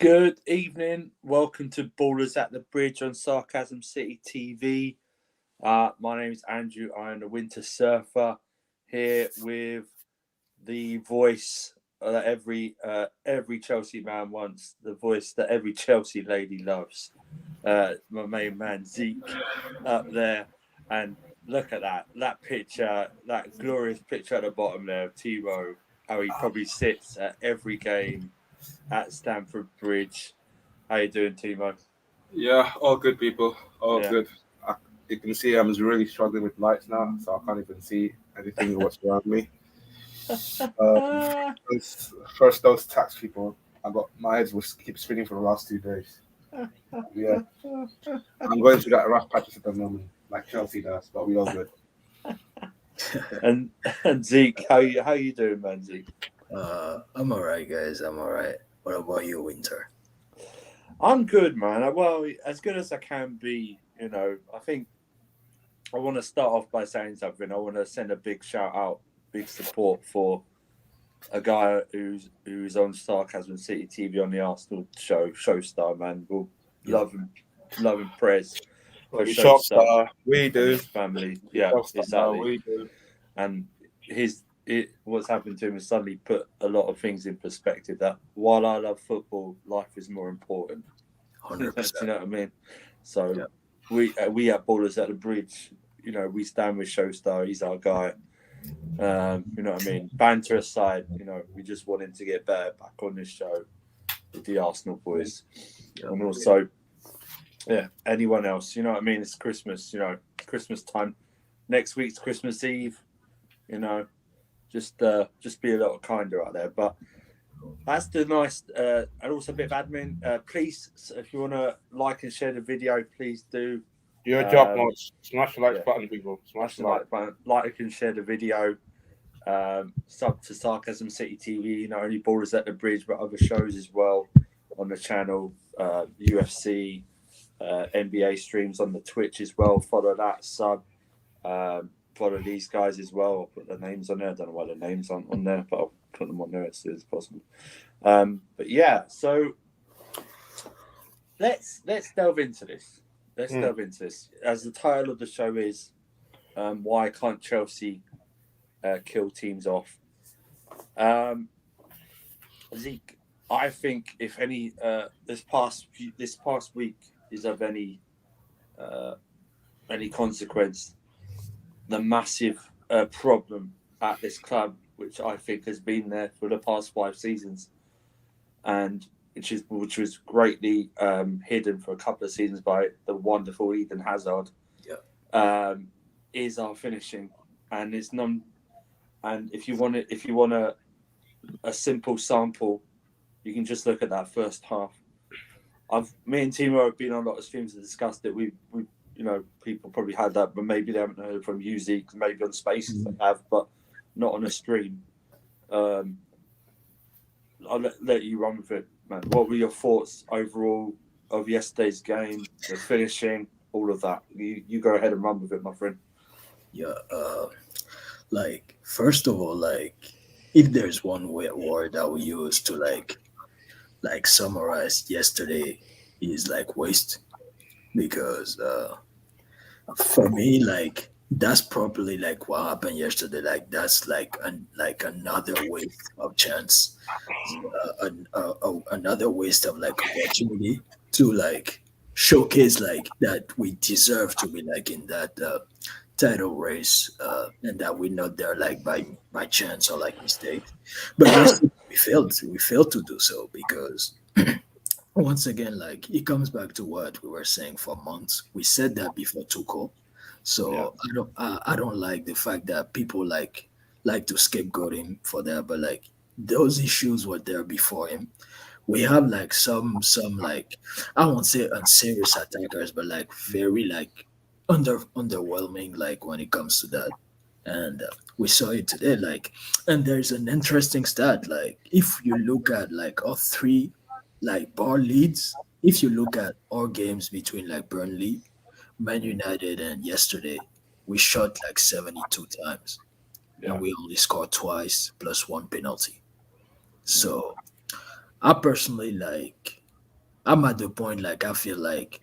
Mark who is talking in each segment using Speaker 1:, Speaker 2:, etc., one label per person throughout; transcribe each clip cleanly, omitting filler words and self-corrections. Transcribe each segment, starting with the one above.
Speaker 1: Good evening. Welcome to Ballers at the Bridge on Sarcasm City TV. My name is Andrew. I am the Winter Surfer here with the voice that every Chelsea man wants, the voice that every Chelsea lady loves. My main man Zeke up there, and look at that picture, that glorious picture at the bottom there of Timo. How he probably sits at every game at Stamford Bridge. How you doing, Timo?
Speaker 2: Yeah, all good people, all
Speaker 1: Yeah.
Speaker 2: good. You can see I'm really struggling with lights now, so I can't even see anything what's around me. First those tax people, I got my head was keep spinning for the last 2 days. Yeah, I'm going through that rough patches at the moment, like Chelsea does, but we all good.
Speaker 1: and and Zeke, how you doing, man, Zeke?
Speaker 3: I'm alright, guys. I'm alright. What about you, Winter?
Speaker 1: I'm good, man. Well, as good as I can be. I think I want to start off by saying something. I want to send a big shout out, big support for a guy who's on Sarcasm City TV on the Arsenal show, Showstar, man. We'll
Speaker 3: Yeah.
Speaker 1: love and prayers for
Speaker 2: Well, you shop
Speaker 1: Showstar
Speaker 2: star, we
Speaker 1: and
Speaker 2: do.
Speaker 1: his family.
Speaker 2: You
Speaker 1: Yeah,
Speaker 2: shop star,
Speaker 1: exactly.
Speaker 2: we do.
Speaker 1: And what's happened to him has suddenly put a lot of things in perspective. That while I love football, life is more important. Do you
Speaker 3: 100%.
Speaker 1: know what I mean? So
Speaker 3: Yeah.
Speaker 1: we at Ballers at the Bridge, we stand with Showstar. He's our guy. You know what I mean? Banter aside, we just want him to get better back on this show with the Arsenal boys, and also, anyone else. You know what I mean? It's Christmas. Christmas time. Next week's Christmas Eve. Just be a little kinder out there. But that's the nice, and also a bit of admin. Please, if you want to like and share the video, please do.
Speaker 2: Do your job,
Speaker 1: Um,
Speaker 2: mods. Smash the like
Speaker 1: yeah.
Speaker 2: button, people. Smash
Speaker 1: Smash
Speaker 2: the
Speaker 1: the
Speaker 2: like.
Speaker 1: like button, like and share the video. Sub to Sarcasm City TV. Not only Ballers at the Bridge, but other shows as well on the channel. UFC, NBA streams on the Twitch as well. Follow that. Follow these guys as well. I'll put their names on there. I don't know why their names aren't on there, but I'll put them on there as soon as possible. But yeah, so let's delve into this. Delve into this. As the title of the show is, why can't Chelsea kill teams off? Zeke, I think if any, this past week is of any consequence, the massive problem at this club, which I think has been there for the past 5 seasons, and which was greatly hidden for a couple of seasons by the wonderful Eden Hazard, is our finishing, and it's non. And if you want a simple sample, you can just look at that first half. Me and Timo have been on a lot of streams and discussed it. We people probably had that, but maybe they haven't heard it from you, Zeke. Maybe on Spaces they have, but not on a stream. I'll let you run with it, man. What were your thoughts overall of yesterday's game, the finishing, all of that? You go ahead and run with it, my friend.
Speaker 3: Yeah. First of all, if there's one word I would use to summarize yesterday is waste, because for me, that's probably what happened yesterday. That's another waste of chance, another waste of opportunity to showcase that we deserve to be in that title race, and that we're not there by chance or mistake. But yesterday we failed to do so because once again, it comes back to what we were saying for months. We said that before Tuchel. So I don't like the fact that people like to scapegoat him for that, but those issues were there before him. We have some I won't say unserious attackers, but very underwhelming when it comes to that. And we saw it today. And there's an interesting stat. If you look at all three ball leads, if you look at all games between Burnley, Man United, and yesterday, we shot 72 times, and we only scored twice plus one penalty. So I personally I'm at the point like I feel like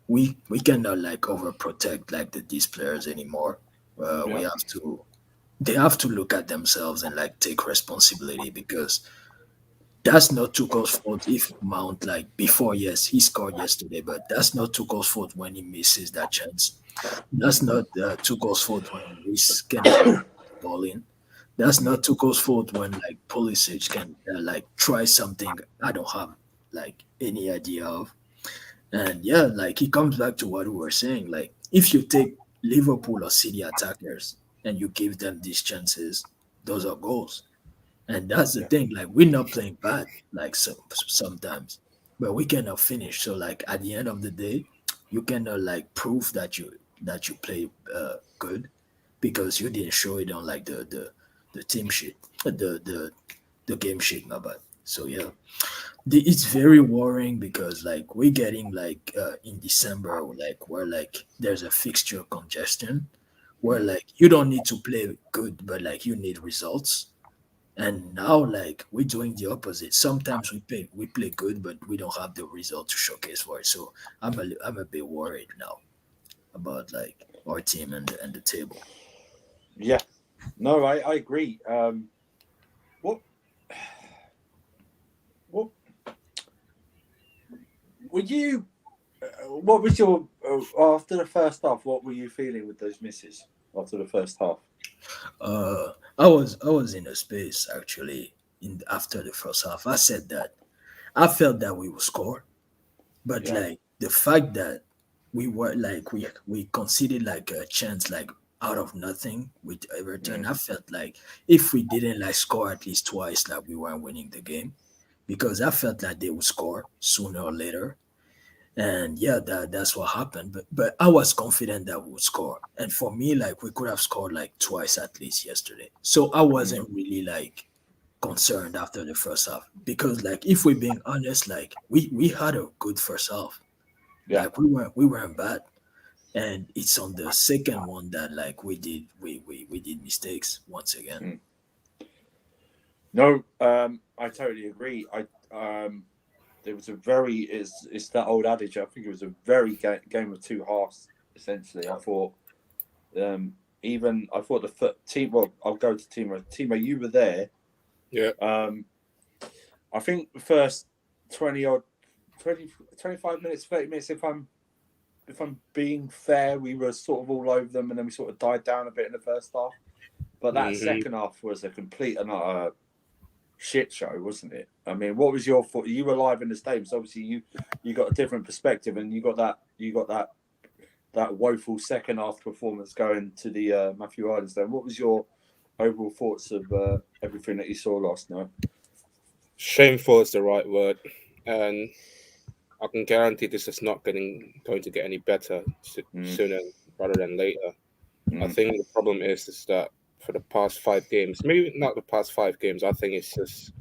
Speaker 3: we cannot like overprotect like these players anymore. We
Speaker 1: Yeah.
Speaker 3: have to they have to look at themselves and like take responsibility because that's not Tuchel's fault if Mount like before yes he scored yesterday, but that's not Tuchel's fault when he misses that chance. That's not Tuchel's fault when Reese cannot like ball in. That's not Tuchel's fault when like Pulisic can like try something I don't have like any idea of. And yeah, like it comes back to what we were saying. Like if you take Liverpool or City attackers and you give them these chances, those are goals. And that's the
Speaker 1: Yeah.
Speaker 3: thing. Like we're not playing bad, like sometimes, but we cannot finish. So like at the end of the day, you cannot like prove that you play good because you didn't show it on like the team sheet, the game sheet, my bad. So yeah, it's very worrying because like we're getting like in December, like where like there's a fixture congestion, where like you don't need to play good, but like you need results. And now, like we're doing the opposite. Sometimes we play good, but we don't have the result to showcase for it. So I'm a bit worried now about like our team and the table.
Speaker 1: Yeah. No, I agree. What what were you? What was your after the first half? What were you feeling with those misses after the first half?
Speaker 3: I was in a space actually in after the first half. I said that I felt that we would score, but
Speaker 1: Yeah.
Speaker 3: like the fact that we were like we conceded like a chance like out of nothing with Everton,
Speaker 1: Mm.
Speaker 3: I felt like if we didn't like score at least twice, like we weren't winning the game because I felt like they would score sooner or later. And yeah, that's what happened. But I was confident that we would score. And for me, like we could have scored like twice at least yesterday. So I
Speaker 1: Mm.
Speaker 3: wasn't really like concerned after the first half because like if we're being honest, like we had a good first half.
Speaker 1: Yeah.
Speaker 3: Like we weren't bad. And it's on the second one that like we did mistakes once again.
Speaker 1: Mm. No, I totally agree. It was a very it's that old adage. I think it was a very game of two halves. Essentially, I thought even I thought team. Well, I'll go to Timo. Timo, you were there.
Speaker 2: Yeah.
Speaker 1: I think the first 20 or 20, 25 minutes, 30 minutes. If I'm being fair, we were sort of all over them, and then we sort of died down a bit in the first half. But that
Speaker 2: hmm
Speaker 1: second half was a complete and utter shit show, wasn't it? I mean, what was your thought? You were live in the stadium, so obviously you got a different perspective, and you got that woeful second half performance going to the Matthew Islands. Then, what was your overall thoughts of everything that you saw last night?
Speaker 2: Shameful is the right word, and I can guarantee this is not going to get any better
Speaker 1: Mm,
Speaker 2: sooner rather than later. I
Speaker 1: mm,
Speaker 2: think the problem is that for the past 5 games, maybe not the past 5 games, I think it's just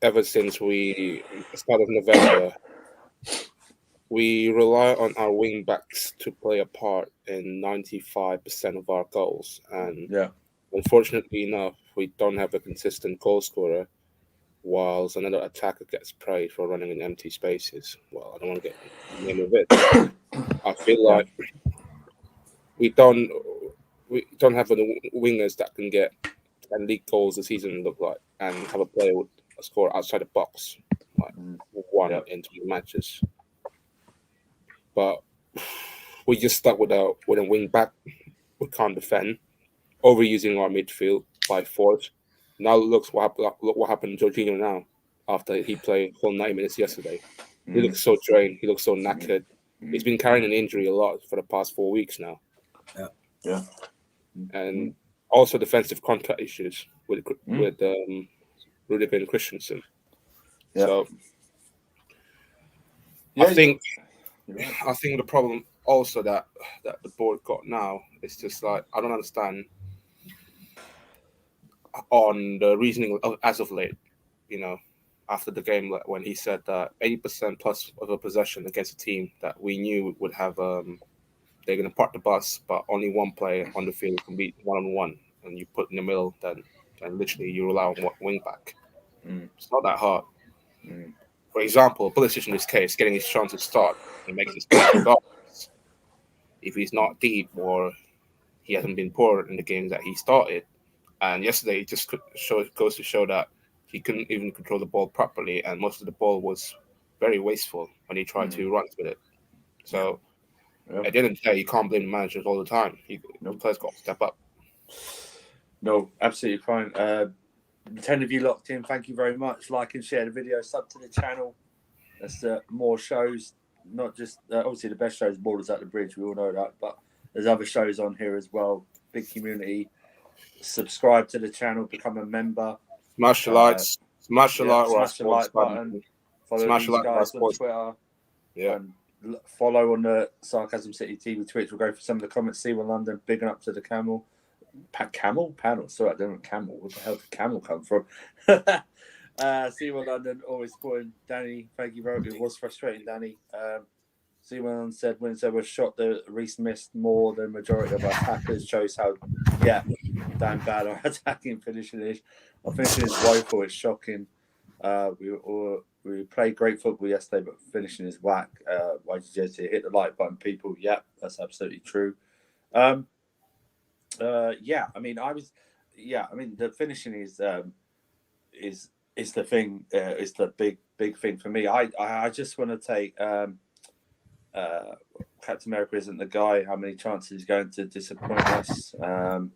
Speaker 2: ever since we start of November, we rely on our wing backs to play a part in 95% of our goals. And
Speaker 1: yeah,
Speaker 2: unfortunately enough, we don't have a consistent goal scorer, whilst another attacker gets praised for running in empty spaces. Well, I don't want to get the name of it, but I feel
Speaker 1: yeah,
Speaker 2: like we don't we don't have any wingers that can get 10 league goals this season look like and have a player with a score outside the box, like
Speaker 1: mm,
Speaker 2: one
Speaker 1: yeah,
Speaker 2: in 2 matches. But we just stuck with a wing back. We can't defend, overusing our midfield by force. Now look what happened to Jorginho now after he played whole 90 minutes yesterday. He
Speaker 1: mm,
Speaker 2: looks so drained. He looks so
Speaker 1: mm,
Speaker 2: knackered. He's
Speaker 1: mm,
Speaker 2: been carrying an injury a lot for the past 4 weeks now,
Speaker 3: Yeah.
Speaker 1: yeah, mm,
Speaker 2: and
Speaker 1: mm,
Speaker 2: also defensive contact issues with
Speaker 1: mm,
Speaker 2: Rudiger and Christensen.
Speaker 1: yeah,
Speaker 2: So I
Speaker 1: yeah.
Speaker 2: think
Speaker 1: You're right.
Speaker 2: I think the problem also that the board got now is just like I don't understand on the reasoning as of late. You know, after the game like, when he said that 80% plus of a possession against a team that we knew would have they're going to park the bus, but only one player on the field can beat one on one, and you put in the middle, then literally you rely on wing back.
Speaker 1: Mm,
Speaker 2: It's not that hard.
Speaker 1: mm.
Speaker 2: For example, Pulisic in this case, getting his chance to start and makes his place regardless. If he's not deep or he hasn't been poor in the games that he started, and yesterday it just goes to show that he couldn't even control the ball properly, and most of the ball was very wasteful when he tried to run with it. So at the end of the day, you can't blame the managers all the time. The players got to step up.
Speaker 1: No, absolutely fine. 10 of you locked in. Thank you very much. Like and share the video. Sub to the channel. That's more shows. Not just obviously the best show is Borders at the Bridge. We all know that, but there's other shows on here as well. Big community. Subscribe to the channel. Become a member.
Speaker 2: Smash the likes. Smash the
Speaker 1: like button. Follow these guys on Twitter.
Speaker 2: Yeah.
Speaker 1: And follow on the Sarcasm City TV Twitch. We'll go for some of the comments. See one London. Bigging up to the camel. Panel? Sorry, I don't know camel. Where the hell did camel come from? C1 London, always supporting Danny. Thank you very much. It was frustrating, Danny. C1 London said when it was shot, the Reece missed more than majority of our attackers. Shows how, damn bad our attacking finishing is. Our finishing is woeful. It's shocking. We played great football yesterday, but finishing is whack. YGJ hit the like button, people. Yeah, that's absolutely true. The finishing is the thing, is the big thing for me. I just want to take Captain America isn't the guy. How many chances he's going to disappoint us? We'll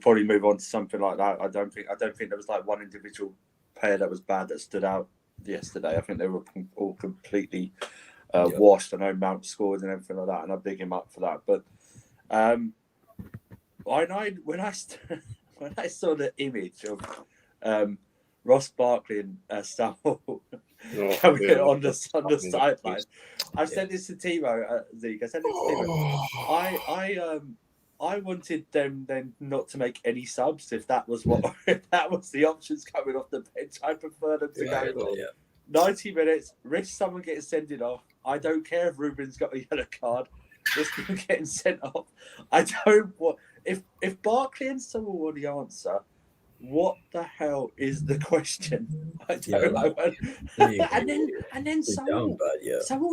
Speaker 1: probably move on to something like that. I don't think there was like one individual player that was bad that stood out yesterday. I think they were all completely washed. I know Mount scored and everything like that, and I big him up for that. But when I saw the image of Ross Barkley and Samuel coming on the sideline, I've sent this to Timo, Zeke. I sent it to Timo. I wanted them then not to make any subs if that was the options coming off the bench. I prefer them to go 90 minutes, risk someone getting sent off. I don't care if Ruben's got a yellow card. Risk him getting sent off. I don't want. If Barkley and someone want the answer, what the hell is the question? I don't know. And then Samuel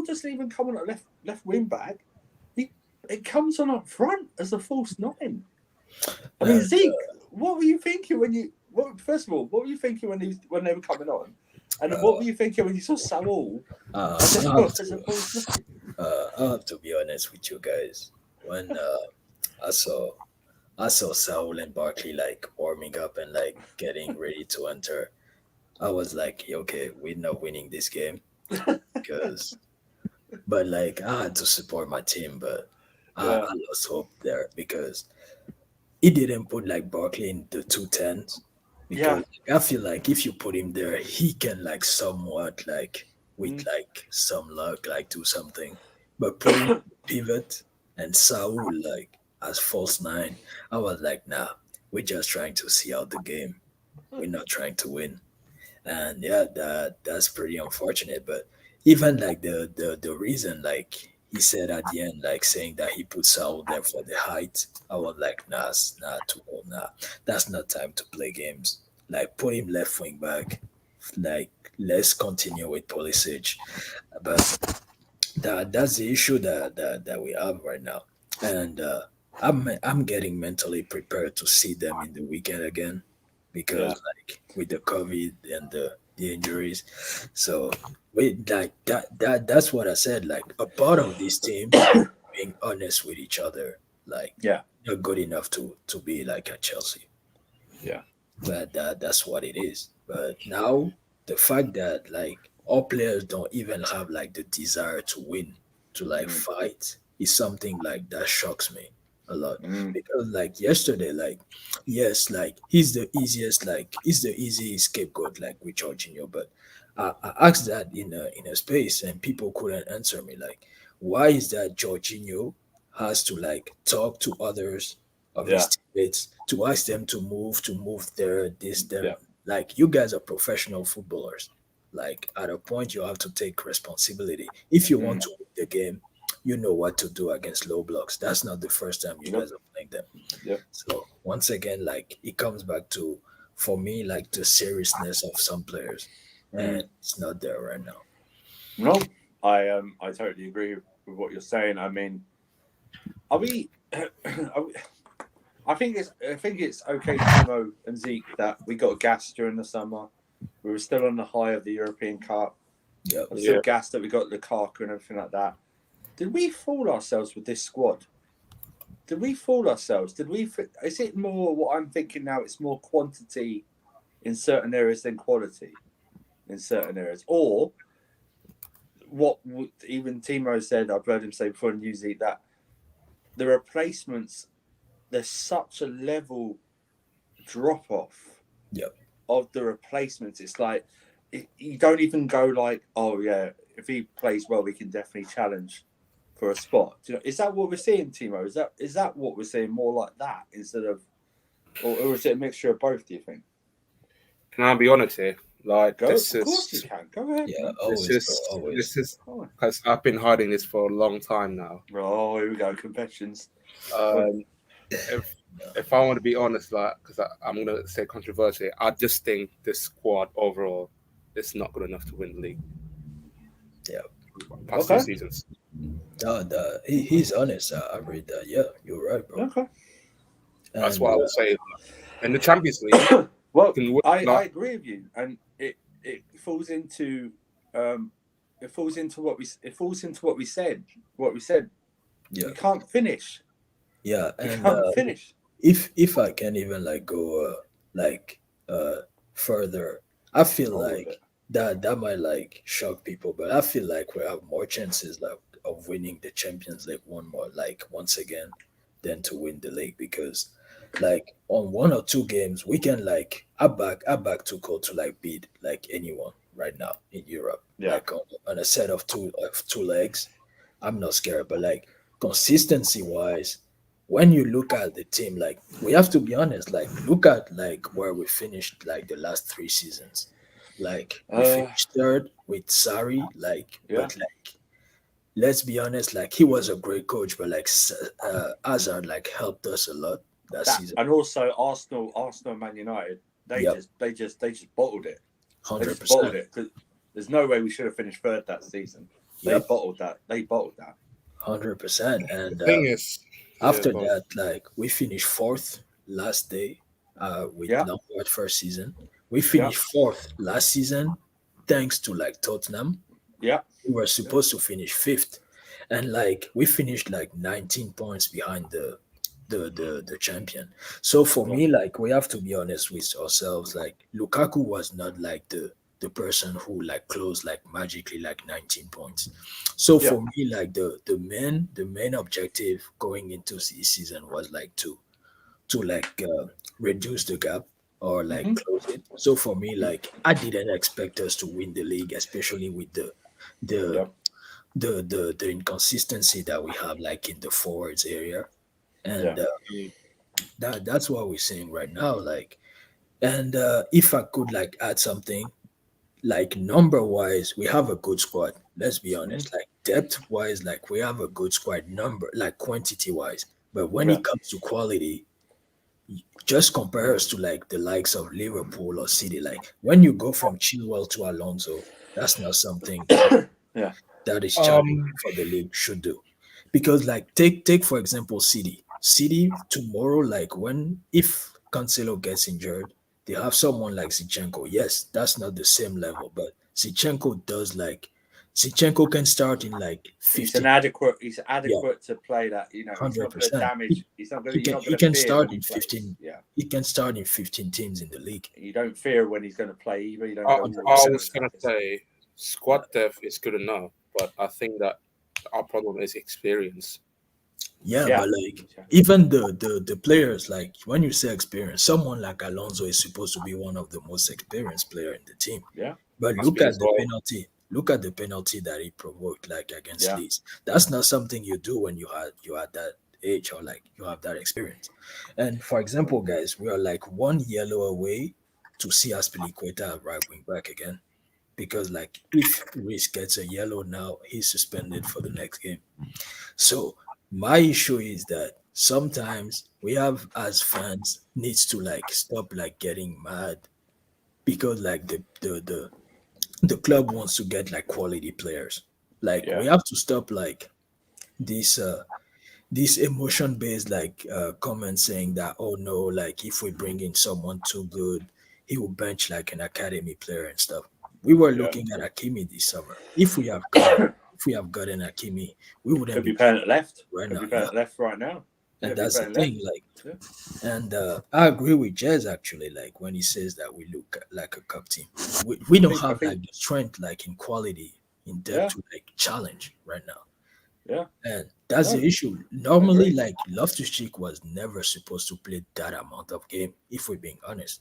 Speaker 1: doesn't even come on a left wing back. It comes on up front as a false nine. I mean, Zeke, what were you thinking when you? First of all, what were you thinking when they were coming on? And what were you thinking when you saw Samuel as a false nine?
Speaker 3: I have to be honest with you guys. When I saw Saul and Barkley like warming up and like getting ready to enter, I was like, okay, we're not winning this game but like I had to support my team, but I lost hope there because he didn't put like Barkley in the 210s. Because I feel like if you put him there, he can like somewhat like with like some luck like do something. But putting pivot and Saul like as false nine, I was like, nah, we're just trying to see out the game. We're not trying to win. And that's pretty unfortunate. But even like the reason like he said at the end, like saying that he put Saul there for the height, I was like, nah, it's not too old, nah. That's not time to play games. Like put him left wing back. Like let's continue with Pulisic. But that's the issue that we have right now. And I'm getting mentally prepared to see them in the weekend again because like with the COVID and the injuries. So with like that's what I said. Like a part of this team being honest with each other. Like not good enough to be like at Chelsea.
Speaker 1: Yeah.
Speaker 3: But that's what it is. But now the fact that like all players don't even have like the desire to win, to like fight, is something like that shocks me a lot. Because like yesterday, like yes, like he's the easy scapegoat like with Jorginho, but I asked that in a space and people couldn't answer me. Like, why is that Jorginho has to like talk to others of his teammates to ask them to move their this them. Like you guys are professional footballers. Like at a point you have to take responsibility. If you want to win the game, you know what to do against low blocks. That's not the first time you guys are playing them. So once again, like it comes back to for me like the seriousness of some players. and it's not there right now.
Speaker 1: No, I totally agree with what you're saying. I mean, are we? Are we I think it's okay, Timo and Zeke, that we got gas during the summer. We were still on the high of the European Cup.
Speaker 3: Yep.
Speaker 1: I'm still
Speaker 2: Yeah.
Speaker 1: gassed that we got Lukaku and everything like that. Did we fool ourselves with this squad? Did we fool ourselves? Did we? Is it more what I'm thinking now? It's more quantity in certain areas than quality in certain areas, or what? Even Timo said, I've heard him say before in New Zealand, that the replacements, there's such a level drop off
Speaker 3: Yep.
Speaker 1: of the replacements. It's like you don't even go like, oh yeah, if he plays well, we can definitely challenge for a spot. Do you know, is that what we're seeing, Timo? Is that what we're seeing, more like that instead of, or is it a mixture of both? Do you think?
Speaker 2: Can I be honest here? Like
Speaker 1: Go,
Speaker 2: this
Speaker 1: of course you
Speaker 2: is
Speaker 1: can. Go ahead.
Speaker 3: Yeah.
Speaker 1: Man.
Speaker 3: Always, bro. Always.
Speaker 2: this is because I've been hiding this for a long time now.
Speaker 1: Oh, here we go. Confessions.
Speaker 2: If I want to be honest, like, because I'm gonna say controversially, I just think this squad overall is not good enough to win the league.
Speaker 3: Yeah.
Speaker 2: Past
Speaker 1: Okay.
Speaker 2: 2 seasons.
Speaker 3: He's honest. I read that. Yeah, you're right, bro.
Speaker 1: Okay.
Speaker 2: That's
Speaker 3: And,
Speaker 2: what I would say. In the Champions League,
Speaker 1: Well,
Speaker 2: can win,
Speaker 1: I agree with you, and it falls into what we said.
Speaker 3: yeah,
Speaker 1: We can't finish.
Speaker 3: yeah,
Speaker 1: We
Speaker 3: and
Speaker 1: can't finish.
Speaker 3: if I can even like go like further, I feel
Speaker 1: Roll with
Speaker 3: like
Speaker 1: it.
Speaker 3: that might like shock people, but I feel like we have more chances like of winning the Champions League once again than to win the league because like on one or two games we can like I back Tuchel to like beat like anyone right now in Europe.
Speaker 1: Yeah.
Speaker 3: Like on a set of two legs, I'm not scared, but like consistency wise, when you look at the team, like we have to be honest, like look at like where we finished like the last 3 seasons. Like we finished third with Sari, like
Speaker 1: Yeah.
Speaker 3: but like let's be honest, like he was a great coach, but like Hazard like helped us a lot that season.
Speaker 1: And also Arsenal, and Man United, they
Speaker 3: Yep.
Speaker 1: just bottled it. They
Speaker 3: Hundred
Speaker 1: just bottled
Speaker 3: percent.
Speaker 1: it because there's no way we should have finished third that season. They
Speaker 3: Yep.
Speaker 1: bottled that.
Speaker 3: 100%. And
Speaker 2: the thing is,
Speaker 3: after
Speaker 2: go on.
Speaker 3: that, like we finished fourth last day with
Speaker 1: Yeah.
Speaker 3: Lampard first season. We finished fourth last season thanks to like Tottenham.
Speaker 1: Yeah.
Speaker 3: We were supposed to finish fifth. And like we finished like 19 points behind the champion. So for me, like we have to be honest with ourselves. Like Lukaku was not like the person who like closed like magically like 19 points. So for me, like the main objective going into this season was like to like reduce the gap or like close it. So for me, like I didn't expect us to win the league, especially with the the inconsistency that we have like in the forwards area. And that's what we're seeing right now. Like, and if I could like add something, like number wise, we have a good squad. Let's be honest. Like depth wise, like we have a good squad. Number like quantity wise, but when it comes to quality, just compare us to like the likes of Liverpool or City. Like when you go from Chilwell to Alonso, that's not something that is challenging for the league should do. Because like take for example City. City tomorrow, like when if Cancelo gets injured, they have someone like Zichenko. Yes, that's not the same level, but Zichenko does like Zichenko can start in like 15.
Speaker 1: He's adequate to play that. You know, he's not going to
Speaker 3: 100%.
Speaker 1: damage. He's not going to.
Speaker 3: He can
Speaker 1: fear
Speaker 3: start
Speaker 1: when
Speaker 3: in
Speaker 1: he plays.
Speaker 3: 15.
Speaker 1: Yeah,
Speaker 3: He can start in 15 teams in the league.
Speaker 1: you don't fear when he's going to play either. You don't.
Speaker 2: I
Speaker 1: go,
Speaker 2: was going to say squad depth is good enough, but I think that our problem is experience.
Speaker 3: Yeah, but like even the players, like when you say experience, someone like Alonso is supposed to be one of the most experienced player in the team.
Speaker 1: Yeah.
Speaker 3: But
Speaker 2: Must
Speaker 3: look
Speaker 2: be
Speaker 3: at
Speaker 2: as
Speaker 3: the
Speaker 2: well.
Speaker 3: penalty. Look at the penalty that he provoked, like against Leeds. That's not something you do when you had that age or like you have that experience. And for example, guys, we are like one yellow away to see Aspilicueta at right wing back again. Because like if Reece gets a yellow now, he's suspended for the next game. So my issue is that sometimes we have as fans needs to like stop like getting mad because like the club wants to get like quality players. Like we
Speaker 1: Yeah.
Speaker 3: have to stop like this this emotion based like comments saying that, oh no, like if we bring in someone too good, he will bench like an academy player and stuff. We were
Speaker 1: Yeah.
Speaker 3: looking at Akimi this summer. If we have gotten Akimi, we wouldn't
Speaker 1: Could
Speaker 3: be
Speaker 1: be playing at left.
Speaker 3: right
Speaker 1: Could
Speaker 3: now.
Speaker 1: be
Speaker 3: Yeah,
Speaker 1: playing at left right now.
Speaker 3: and
Speaker 1: Could be
Speaker 3: that's the
Speaker 1: playing left.
Speaker 3: thing. Like,
Speaker 1: Yeah.
Speaker 3: and I agree with Jez actually. Like when he says that we look like a cup team, we don't
Speaker 1: I
Speaker 3: have
Speaker 1: think.
Speaker 3: like the strength like in quality in depth
Speaker 1: Yeah.
Speaker 3: to like challenge right now.
Speaker 1: Yeah.
Speaker 3: And that's
Speaker 1: No,
Speaker 3: the issue.
Speaker 1: I
Speaker 3: Normally,
Speaker 1: agree.
Speaker 3: like Loftus Cheek was never supposed to play that amount of game, if we're being honest.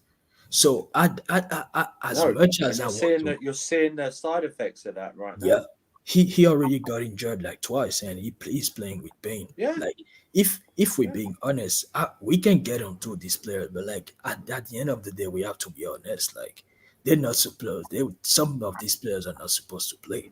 Speaker 3: So, as
Speaker 1: No,
Speaker 3: much
Speaker 1: and
Speaker 3: as I want to,
Speaker 1: you're seeing the side effects of that right
Speaker 3: yeah,
Speaker 1: now.
Speaker 3: he already got injured like twice, and he's playing with pain.
Speaker 1: Yeah.
Speaker 3: Like, if we're
Speaker 1: Yeah.
Speaker 3: being honest, we can get onto these players, but like at the end of the day, we have to be honest. Like, they're not supposed. Some of these players are not supposed to play.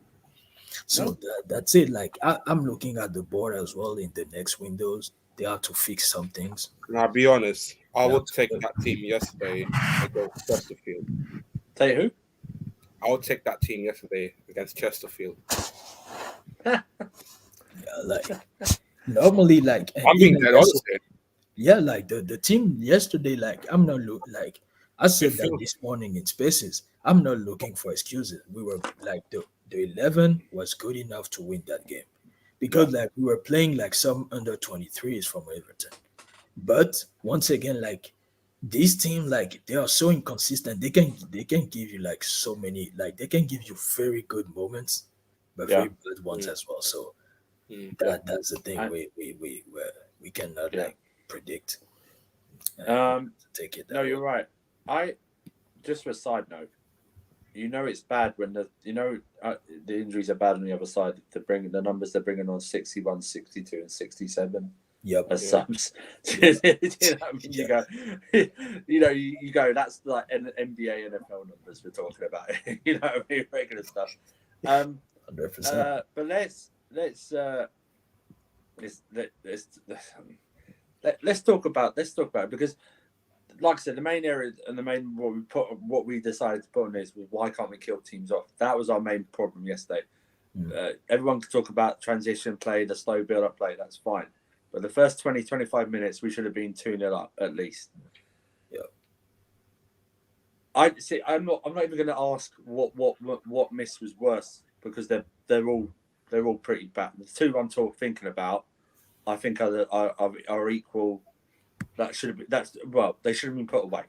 Speaker 3: So
Speaker 1: No.
Speaker 3: that's it. Like I'm looking at the board as well in the next windows. They have to fix some things.
Speaker 2: And I'll be honest, I
Speaker 3: They have
Speaker 2: would
Speaker 3: to,
Speaker 2: take that team yesterday against Chesterfield.
Speaker 1: Say who?
Speaker 2: I would take that team yesterday against Chesterfield.
Speaker 3: like normally like and
Speaker 2: I'm being
Speaker 3: even
Speaker 2: dead
Speaker 3: yesterday,
Speaker 2: honest here.
Speaker 3: yeah, like the team yesterday. Like I'm not like I
Speaker 2: It
Speaker 3: said that
Speaker 2: feels
Speaker 3: this morning in Spaces. I'm not looking for excuses. We were like the 11 was good enough to win that game
Speaker 1: Yeah.
Speaker 3: because like we were playing like some under 23s from Everton. But once again, like this team, like they are so inconsistent. They can give you like so many, like they can give you very good moments, but
Speaker 1: Yeah.
Speaker 3: very bad ones
Speaker 2: Mm,
Speaker 3: as well. So
Speaker 2: mm.
Speaker 1: Yeah.
Speaker 3: that's the thing
Speaker 1: And
Speaker 3: we cannot
Speaker 1: yeah.
Speaker 3: like predict. And take it
Speaker 1: No,
Speaker 3: that way.
Speaker 1: you're right. I just for a side note, it's bad when the injuries are bad on the other side. The numbers they're bringing on 61, 62, and 67
Speaker 3: Yep.
Speaker 1: as
Speaker 2: Yeah.
Speaker 1: subs.
Speaker 3: Yeah.
Speaker 1: You know what I mean?
Speaker 3: Yeah.
Speaker 1: You go, you go. That's like NBA, NFL numbers we're talking about. You know what I mean? Regular stuff.
Speaker 3: 100%.
Speaker 1: But let's talk about it because, like I said, the main area and the main what we decided to put on this was why can't we kill teams off? That was our main problem yesterday. Everyone could talk about transition play, the slow build up play. That's fine, but the first 20, 25 minutes we should have been 2-0 up at least.
Speaker 3: Yeah.
Speaker 1: I see. I'm not even going to ask what miss was worse because they're all pretty bad. The two I'm thinking about, I think are equal. They should have been put away.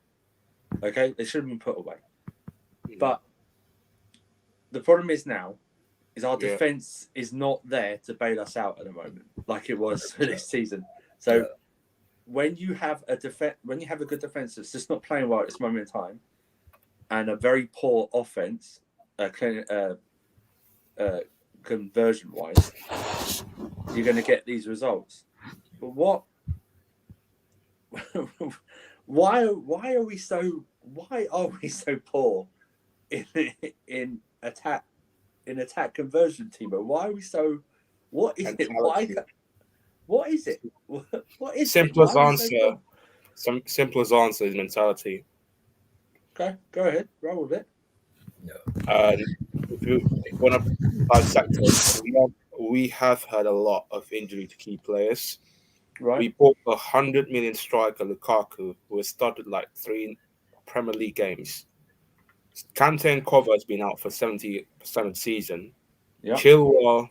Speaker 1: Okay, they should have been put away. But the problem is now, our defense is not there to bail us out at the moment, like it was for this season. So when you have a good defense that's just not playing well at this moment in time, and a very poor offense, conversion wise, you're going to get these results. But why are we so poor in attack conversion, Timo? Why are we so? What is it? What is it? What is
Speaker 2: Simplest
Speaker 1: it?
Speaker 2: answer. Some simplest answer is mentality.
Speaker 1: Okay, go ahead, roll with it.
Speaker 2: If you want to dissect it, we have had a lot of injury to key players.
Speaker 1: Right.
Speaker 2: We bought 100 million striker Lukaku, who has started like 3 Premier League games. Kante and Kova has been out for 70% of the season.
Speaker 1: Yeah.
Speaker 2: Chilwell,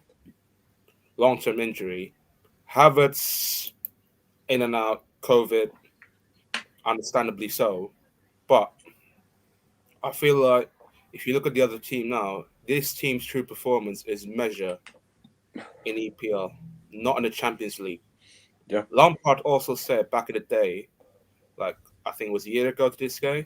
Speaker 2: long-term injury. Havertz, in and out, COVID, understandably so. But I feel like if you look at the other team now, this team's true performance is measured in EPL, not in the Champions League.
Speaker 1: Yeah.
Speaker 2: Lampard also said back in the day, like I think it was a year ago to this day,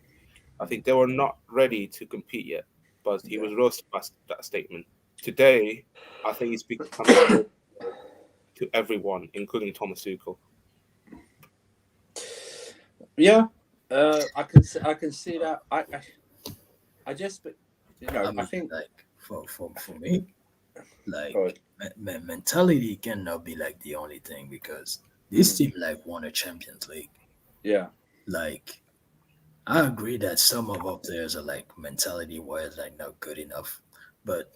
Speaker 2: I think they were not ready to compete yet, but he was roasted by that statement. Today, I think he's becoming to everyone, including Thomas Tuchel.
Speaker 1: Yeah, I can see that. I just, I think
Speaker 3: like for me, like mentality cannot be like the only thing because this team like won a Champions League.
Speaker 1: Yeah.
Speaker 3: Like I agree that some of our players are like mentality wise like not good enough, but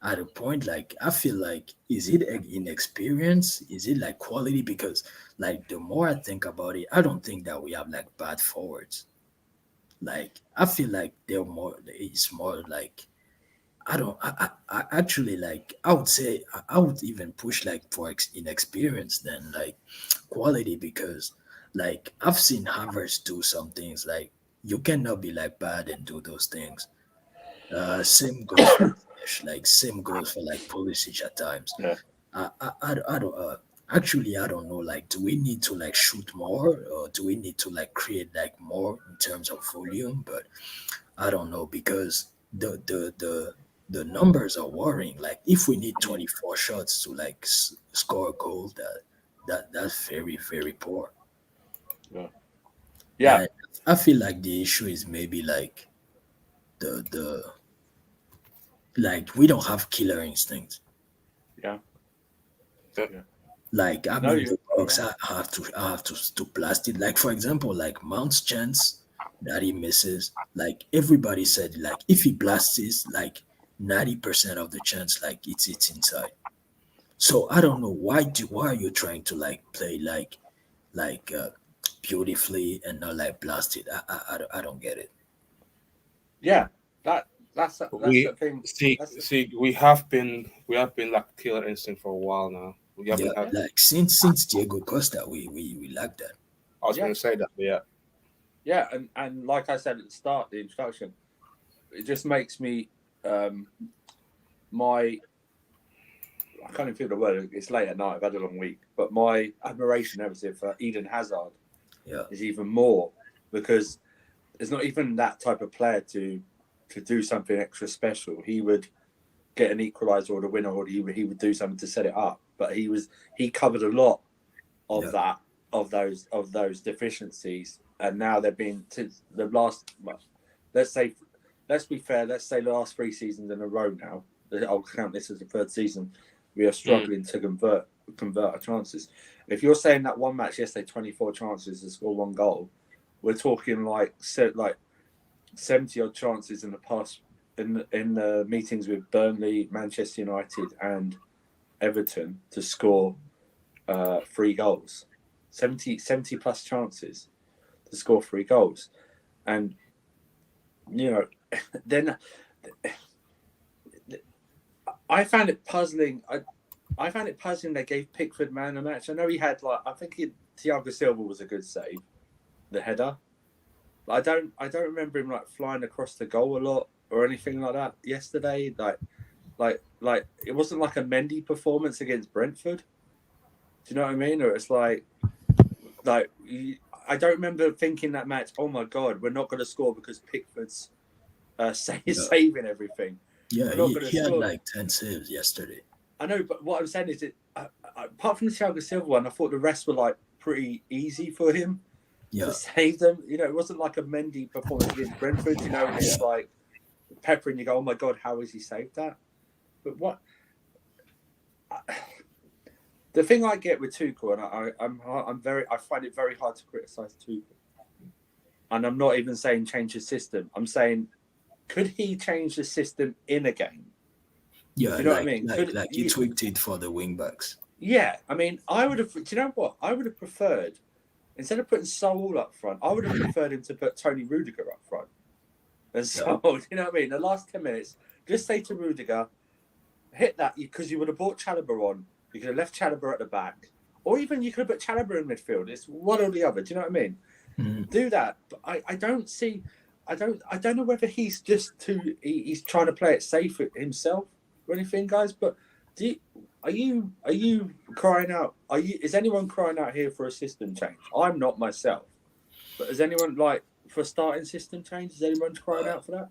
Speaker 3: at a point like I feel like is it inexperience? Is it like quality? Because like the more I think about it, I don't think that we have like bad forwards. Like I feel like they're more. It's more like I don't. I actually like. I would say I would even push like for inexperience than like quality because like I've seen Havertz do some things like you cannot be like bad and do those things. Same goes for like same goes for like Pulisic at times.
Speaker 1: Yeah.
Speaker 3: I don't actually I don't know like do we need to like shoot more or do we need to like create like more in terms of volume? But I don't know because the numbers are worrying. Like if we need
Speaker 1: Mm.
Speaker 3: 24 shots to like score a goal, that's very poor.
Speaker 1: Yeah. Yeah.
Speaker 3: And I feel like the issue is maybe like the like we don't have killer instinct.
Speaker 1: Yeah.
Speaker 2: Yeah.
Speaker 1: Yeah.
Speaker 3: Like I
Speaker 1: No,
Speaker 3: mean the
Speaker 1: you're
Speaker 3: box
Speaker 1: right.
Speaker 3: I have to blast it. Like for example, like Mount's chance that he misses, like everybody said like if he blasts it, like 90% of the chance like it's inside. So I don't know why are you trying to like play like beautifully and not like blast it. I don't get it.
Speaker 1: Yeah. That that's the
Speaker 2: We
Speaker 1: thing.
Speaker 2: see
Speaker 1: That's
Speaker 2: see we have been like killer instinct for a while now. We
Speaker 3: Yeah,
Speaker 2: haven't had.
Speaker 1: yeah.
Speaker 3: like since Diego Costa we like that.
Speaker 2: I was
Speaker 1: Yeah.
Speaker 2: going to say that, but yeah.
Speaker 1: Yeah. And like I said at the start, the introduction, it just makes me my I can't even feel the word. It's late at night. I've had a long week, but my admiration, everything for Eden Hazard
Speaker 3: Yeah,
Speaker 1: is even more because there's not even that type of player to do something extra special. He would get an equaliser or the winner, or he would do something to set it up. But he covered a lot of
Speaker 3: yeah,
Speaker 1: that of those deficiencies, and now they've been since the last. Well, let's say, let's be fair. Let's say the last 3 seasons in a row now. I'll count this as the third season. We are
Speaker 2: Mm.
Speaker 1: struggling to convert our chances. If you're saying that one match yesterday, 24 chances to score one goal, we're talking like 70 odd chances in the past in the meetings with Burnley, Manchester United, and Everton to score 3 goals. 70 plus chances to score 3 goals. And, you know, then I found it puzzling. I found it puzzling they gave Pickford man a match. I know he had Thiago Silva was a good save, the header. But I don't remember him like flying across the goal a lot or anything like that yesterday. Like it wasn't like a Mendy performance against Brentford. Do you know what I mean? Or it's like I don't remember thinking that match. Oh my god, we're not going to score because Pickford's
Speaker 3: yeah,
Speaker 1: saving everything.
Speaker 3: yeah.
Speaker 1: We're not
Speaker 3: He,
Speaker 1: going to
Speaker 3: he had
Speaker 1: score.
Speaker 3: like 10 saves yesterday.
Speaker 1: I know, but what I'm saying is apart from the Thiago Silva one, I thought the rest were like pretty easy for him to
Speaker 3: Yeah,
Speaker 1: save them. You know, it wasn't like a Mendy performance against Brentford. You know, and
Speaker 3: yeah.
Speaker 1: it's like Pepper and you go, oh my god, how has he saved that? But the thing I get with Tuchel, and I find it very hard to criticize Tuchel, and I'm not even saying change his system. I'm saying, could he change the system in a game?
Speaker 3: Yeah,
Speaker 1: Do you know what I
Speaker 3: like
Speaker 1: mean?
Speaker 3: like like he tweaked it for the wing backs.
Speaker 1: Yeah, I mean, I would have. Do you know what? I would have preferred instead of putting Saul up front, I would have preferred him to put Tony Rudiger up front. And
Speaker 3: Yeah,
Speaker 1: so, you know what I mean? The last 10 minutes, just say to Rudiger, hit that because you would have brought Chalobah on. You could have left Chalobah at the back, or even you could have put Chalobah in midfield. It's one or the other. Do you know what I mean?
Speaker 3: mhm.
Speaker 1: Do that. But I don't see. I don't know whether he's just he's trying to play it safe himself or anything, guys. But do you, are you crying out? Is anyone crying out here for a system change? I'm not myself, but is anyone like for a starting system change? Is anyone crying out for that?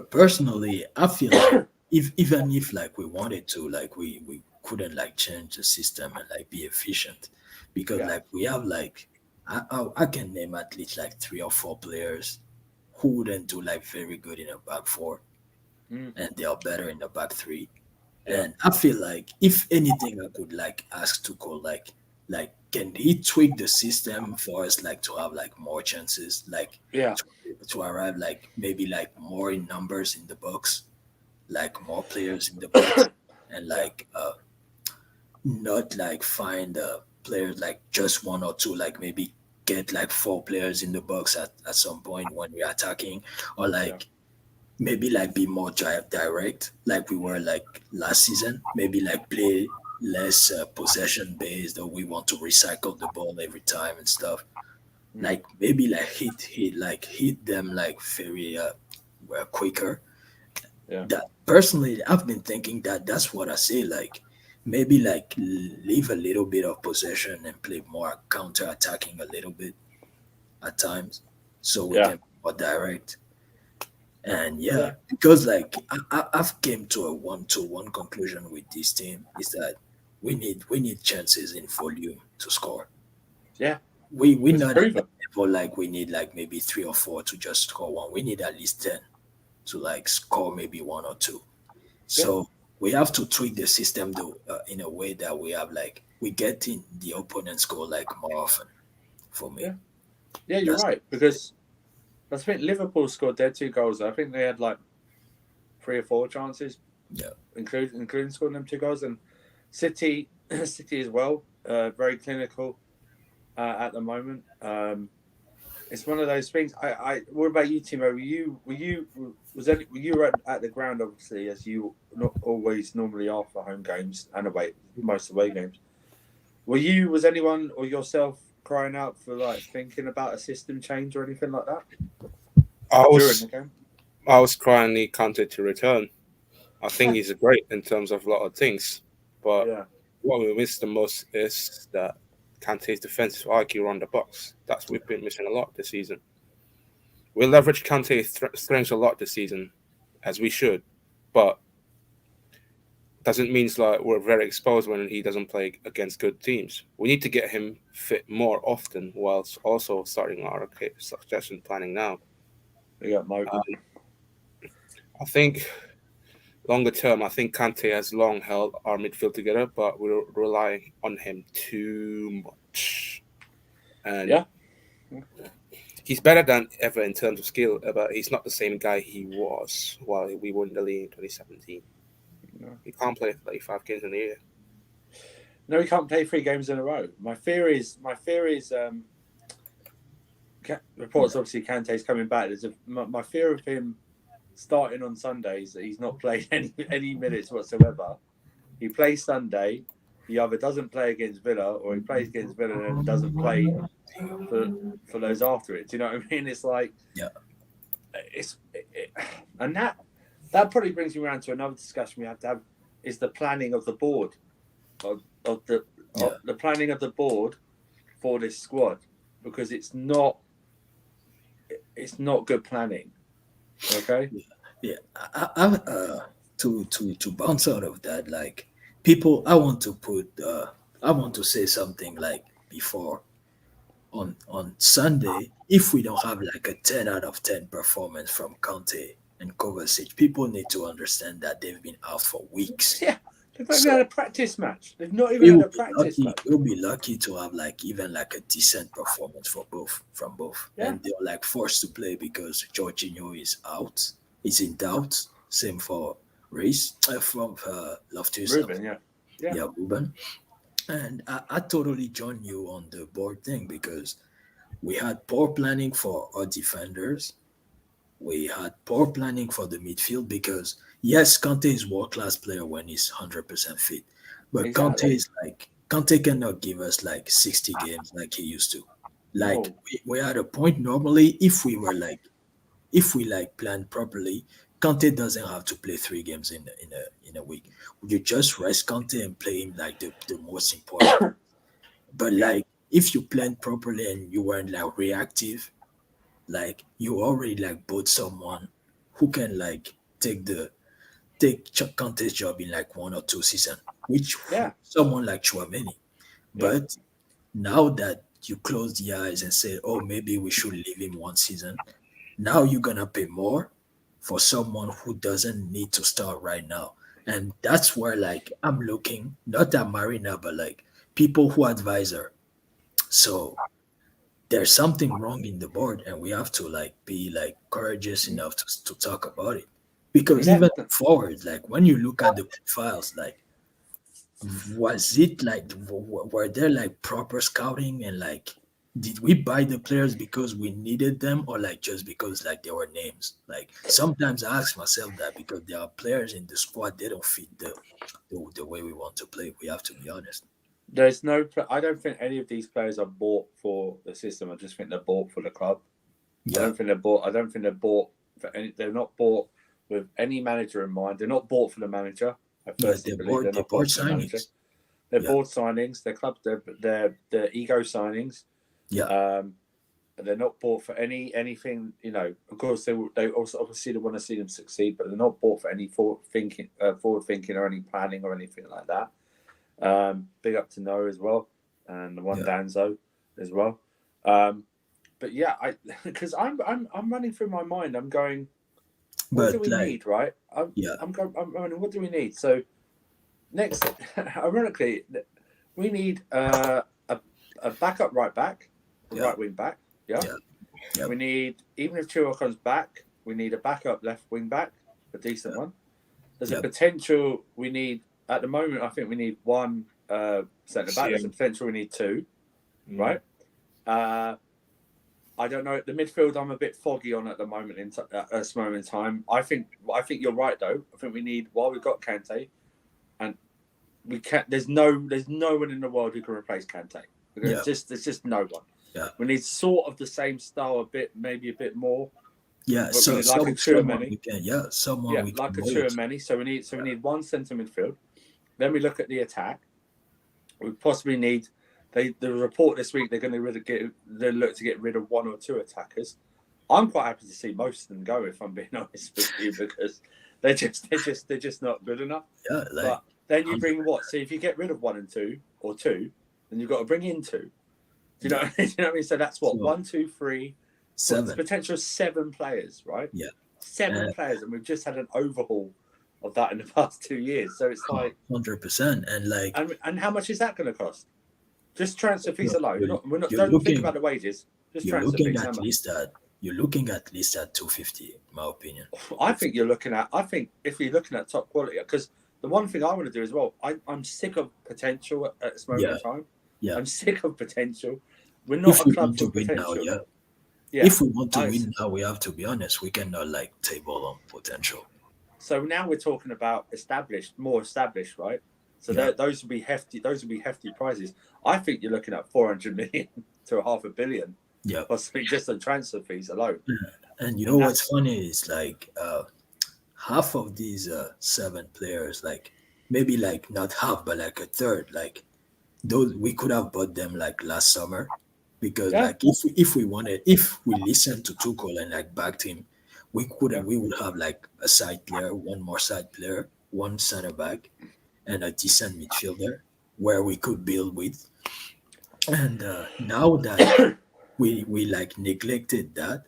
Speaker 3: Personally, I feel like if even if like we wanted to, like we couldn't like change the system and like be efficient, because
Speaker 1: Yeah.
Speaker 3: like we have like I can name at least like 3 or 4 players who wouldn't do like very good in a back four,
Speaker 1: Mm,
Speaker 3: and they are better in the back three.
Speaker 1: yeah.
Speaker 3: And I feel like if anything, I could like ask to call like can he tweak the system for us like to have like more chances, like
Speaker 1: Yeah.
Speaker 3: to arrive like maybe like more in numbers in the box, like more players in the box, and
Speaker 1: Yeah.
Speaker 3: like not like find players like just one or two, like maybe get like four players in the box at some point when we're attacking, or
Speaker 1: Yeah.
Speaker 3: like maybe like be more direct like we were like last season, maybe like play less possession based, or we want to recycle the ball every time and stuff,
Speaker 1: Mm.
Speaker 3: like maybe like hit them like very quicker.
Speaker 1: Yeah.
Speaker 3: That personally I've been thinking that that's what I say, like maybe like leave a little bit of possession and play more counter attacking a little bit at times, so we
Speaker 1: Yeah.
Speaker 3: can be more direct. And yeah,
Speaker 1: Yeah.
Speaker 3: because like I've came to a one conclusion with this team is that we need chances in volume to score.
Speaker 1: Yeah.
Speaker 3: We
Speaker 1: It's
Speaker 3: not at that
Speaker 1: proven.
Speaker 3: level like we need like maybe three or four to just score one. We need at least 10 to like score maybe one or two.
Speaker 1: Yeah.
Speaker 3: So we have to tweak the system though in a way that we have like we get in the opponent's goal like more often. For me,
Speaker 1: Yeah. Yeah. You're
Speaker 3: that's
Speaker 1: right because I think Liverpool scored their two goals. I think they had like three or four chances,
Speaker 3: yeah,
Speaker 1: including scoring them two goals, and City, City as well. Very clinical at the moment. It's one of those things. What about you, Timo? Were you at the ground obviously as you not always normally are for home games and away most away games. Was anyone or yourself crying out for like thinking about a system change or anything like that
Speaker 2: I
Speaker 1: during the
Speaker 2: was
Speaker 1: game?
Speaker 2: I was crying he Kante to return. I think
Speaker 1: Yeah,
Speaker 2: he's great in terms of a lot of things, but
Speaker 1: yeah,
Speaker 2: what we miss the most is that Kante's defensive IQ around the box. That's we've been missing a lot this season. We leverage Kante's strengths a lot this season, as we should, but doesn't mean like we're very exposed when he doesn't play against good teams. We need to get him fit more often, whilst also starting our succession planning now.
Speaker 1: we got Mo.
Speaker 2: Um, I think longer term, I think Kante has long held our midfield together, but we're relying on him too much. And
Speaker 1: Yeah,
Speaker 2: he's better than ever in terms of skill, but he's not the same guy he was while we won the league in 2017.
Speaker 1: no,
Speaker 2: He can't play 35 games in a year.
Speaker 1: no, he can't play three games in a row. My fear is reports obviously Kante's coming back. My fear of him starting on Sundays that he's not played any minutes whatsoever. He plays Sunday. He either doesn't play against Villa or he plays against Villa and doesn't play for for those after it. Do you know what I mean? It's like
Speaker 3: yeah,
Speaker 1: and that probably brings me around to another discussion we have to have is the planning of the board of
Speaker 3: yeah.
Speaker 1: the planning of the board for this squad because it's not good planning. Okay.
Speaker 3: Yeah, to bounce out of that, like people, I want to say something like before on Sunday. If we don't have like a 10 out of 10 performance from Conte and Kovacic, people need to understand that they've been out for weeks.
Speaker 1: Yeah, they've not even
Speaker 3: So
Speaker 1: had a practice match. They've not even
Speaker 3: we
Speaker 1: had
Speaker 3: will
Speaker 1: a
Speaker 3: be
Speaker 1: practice
Speaker 3: lucky.
Speaker 1: match.
Speaker 3: We'll be lucky to have like even like a decent performance for both from both,
Speaker 1: Yeah,
Speaker 3: and they're like forced to play because Jorginho is out. Is in doubt. Same for Reese from Loftus.
Speaker 1: Ruben. Yeah, yeah,
Speaker 3: Yeah, Ruben. And I totally join you on the board thing because we had poor planning for our defenders. We had poor planning for the midfield because yes, Conte is world class player when he's 100% fit, but Conte
Speaker 1: exactly.
Speaker 3: is like Conte cannot give us like 60 games like he used to. Like
Speaker 1: No.
Speaker 3: we're at a point normally if we like plan properly, Conte doesn't have to play 3 games in a week. You just rest Conte and play him like the most important. But
Speaker 1: Yeah,
Speaker 3: like if you plan properly and you weren't like reactive, like you already like bought someone who can like take Conte's job in like 1 or 2 seasons, which
Speaker 1: yeah,
Speaker 3: someone like Chouameni.
Speaker 1: yeah,
Speaker 3: But now that you close the eyes and say, oh, maybe we should leave him 1 season, now you're gonna pay more for someone who doesn't need to start right now. And that's where like I'm looking not at Marina, but like people who advise her. So there's something wrong in the board, and we have to like be like courageous enough to talk about it. Because
Speaker 1: Yeah,
Speaker 3: even forward, like when you look at the profiles, like was it like were there like proper scouting, and like did we buy the players because we needed them, or like just because like they were names? Like sometimes I ask myself that, because there are players in the squad, they don't fit the way we want to play. We have to be honest.
Speaker 1: there's no. I don't think any of these players are bought for the system. I just think they're bought for the club. I
Speaker 3: Yeah,
Speaker 1: don't think they're bought. I don't think they're bought for any. They're not bought with any manager in mind. They're not bought for the manager. I
Speaker 3: yeah,
Speaker 1: personally believe they're
Speaker 3: they
Speaker 1: not
Speaker 3: board
Speaker 1: bought for the manager.
Speaker 3: signings.
Speaker 1: They're
Speaker 3: Yeah,
Speaker 1: board signings. They're club. They're ego signings.
Speaker 3: yeah,
Speaker 1: Um, they're not bought for anything. You know, of course, they also obviously they want to see them succeed, but they're not bought for any forward thinking or any planning or anything like that. Big up to Noah as well, and the one
Speaker 3: yeah.
Speaker 1: Danzo as well. But yeah, because I'm running through my mind. I'm going, what do
Speaker 3: But
Speaker 1: we
Speaker 3: like,
Speaker 1: need, right?
Speaker 3: yeah,
Speaker 1: I'm going. I'm running. What do we need? So next, ironically, we need a backup right back, a
Speaker 3: yeah,
Speaker 1: right wing back. Yeah.
Speaker 3: yeah, yeah,
Speaker 1: We need, even if Chilwell comes back, we need a backup left wing back, a decent one. There's a
Speaker 3: yeah,
Speaker 1: potential we need, at the moment, I think we need one centre back. There's a
Speaker 2: CM.
Speaker 1: potential we need two, right? I don't know. The midfield, I'm a bit foggy on at the moment. At this moment in time, I think you're right though. I think we need, while we've got Kante, and we can't. There's no one in the world who can replace Kante.
Speaker 3: yeah,
Speaker 1: There's just no one.
Speaker 3: yeah.
Speaker 1: We need sort of the same style, maybe a bit more.
Speaker 3: Yeah,
Speaker 1: But
Speaker 3: so
Speaker 1: we need like a
Speaker 3: someone
Speaker 1: Chouameni.
Speaker 3: we can, yeah, someone
Speaker 1: Yeah,
Speaker 3: we
Speaker 1: like
Speaker 3: can
Speaker 1: a
Speaker 3: mold.
Speaker 1: Chouameni. So we need one centre midfield. Then we look at the attack. We possibly need. The report this week they're going to look to get rid of one or two attackers. I'm quite happy to see most of them go, if I'm being honest with you, because they're just not good enough.
Speaker 3: Yeah, like
Speaker 1: But then you bring what? So if you get rid of one and two, then you've got to bring in two. Do you know?
Speaker 3: yeah,
Speaker 1: You know what I mean? So that's what,
Speaker 3: so
Speaker 1: 1, 2, 3.
Speaker 3: seven.
Speaker 1: Potential 7 players, right?
Speaker 3: Yeah,
Speaker 1: 7 players, and we've just had an overhaul of that in the past 2 years. So it's like
Speaker 3: 100%, and like
Speaker 1: and how much is that going to cost? Just transfer fees alone. We're not.
Speaker 3: you're
Speaker 1: Don't think
Speaker 3: looking
Speaker 1: about the wages. Just
Speaker 3: you're
Speaker 1: transfer
Speaker 3: looking
Speaker 1: fees.
Speaker 3: at least at you're looking at least at 250, in my opinion.
Speaker 1: I think you're looking at. I think if you're looking at top quality, because the one thing I want to do as well, I'm sick of potential at this moment in time.
Speaker 3: Yeah,
Speaker 1: I'm sick of potential. We're not
Speaker 3: if
Speaker 1: a
Speaker 3: we
Speaker 1: club
Speaker 3: want to
Speaker 1: for
Speaker 3: win now,
Speaker 1: potential.
Speaker 3: yeah.
Speaker 1: Yeah.
Speaker 3: If we want to win now, we have to be honest. We cannot like table on potential.
Speaker 1: So now we're talking about more established, right? So
Speaker 3: Yeah.
Speaker 1: those would be hefty. Those would be hefty prizes. I think you're looking at 400 million to half a billion,
Speaker 3: Yeah,
Speaker 1: possibly just on transfer fees alone.
Speaker 3: and you know what's funny is like half of these 7 players, like maybe like not half, but like a third, like those we could have bought them like last summer, because
Speaker 1: Yeah.
Speaker 3: like if we wanted, if we listened to Tuchel and like backed him, we would have like a side player, one more side player, one center back, and a decent midfielder where we could build with. And now that we like neglected that,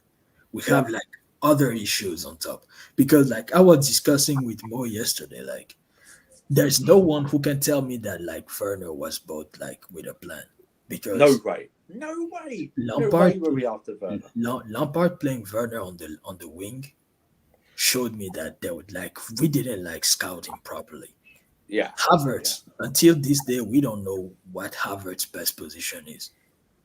Speaker 3: we
Speaker 1: Yeah.
Speaker 3: have like other issues on top, because like I was discussing with Mo yesterday, like there's no one who can tell me that like Werner was bought like with a plan, because
Speaker 1: No way. No way. No way were we after Werner.
Speaker 3: Lampard playing Werner on the wing showed me that they would like we didn't like scout him properly.
Speaker 1: Yeah.
Speaker 3: Havertz, until this day, we don't know what Havertz's best position is.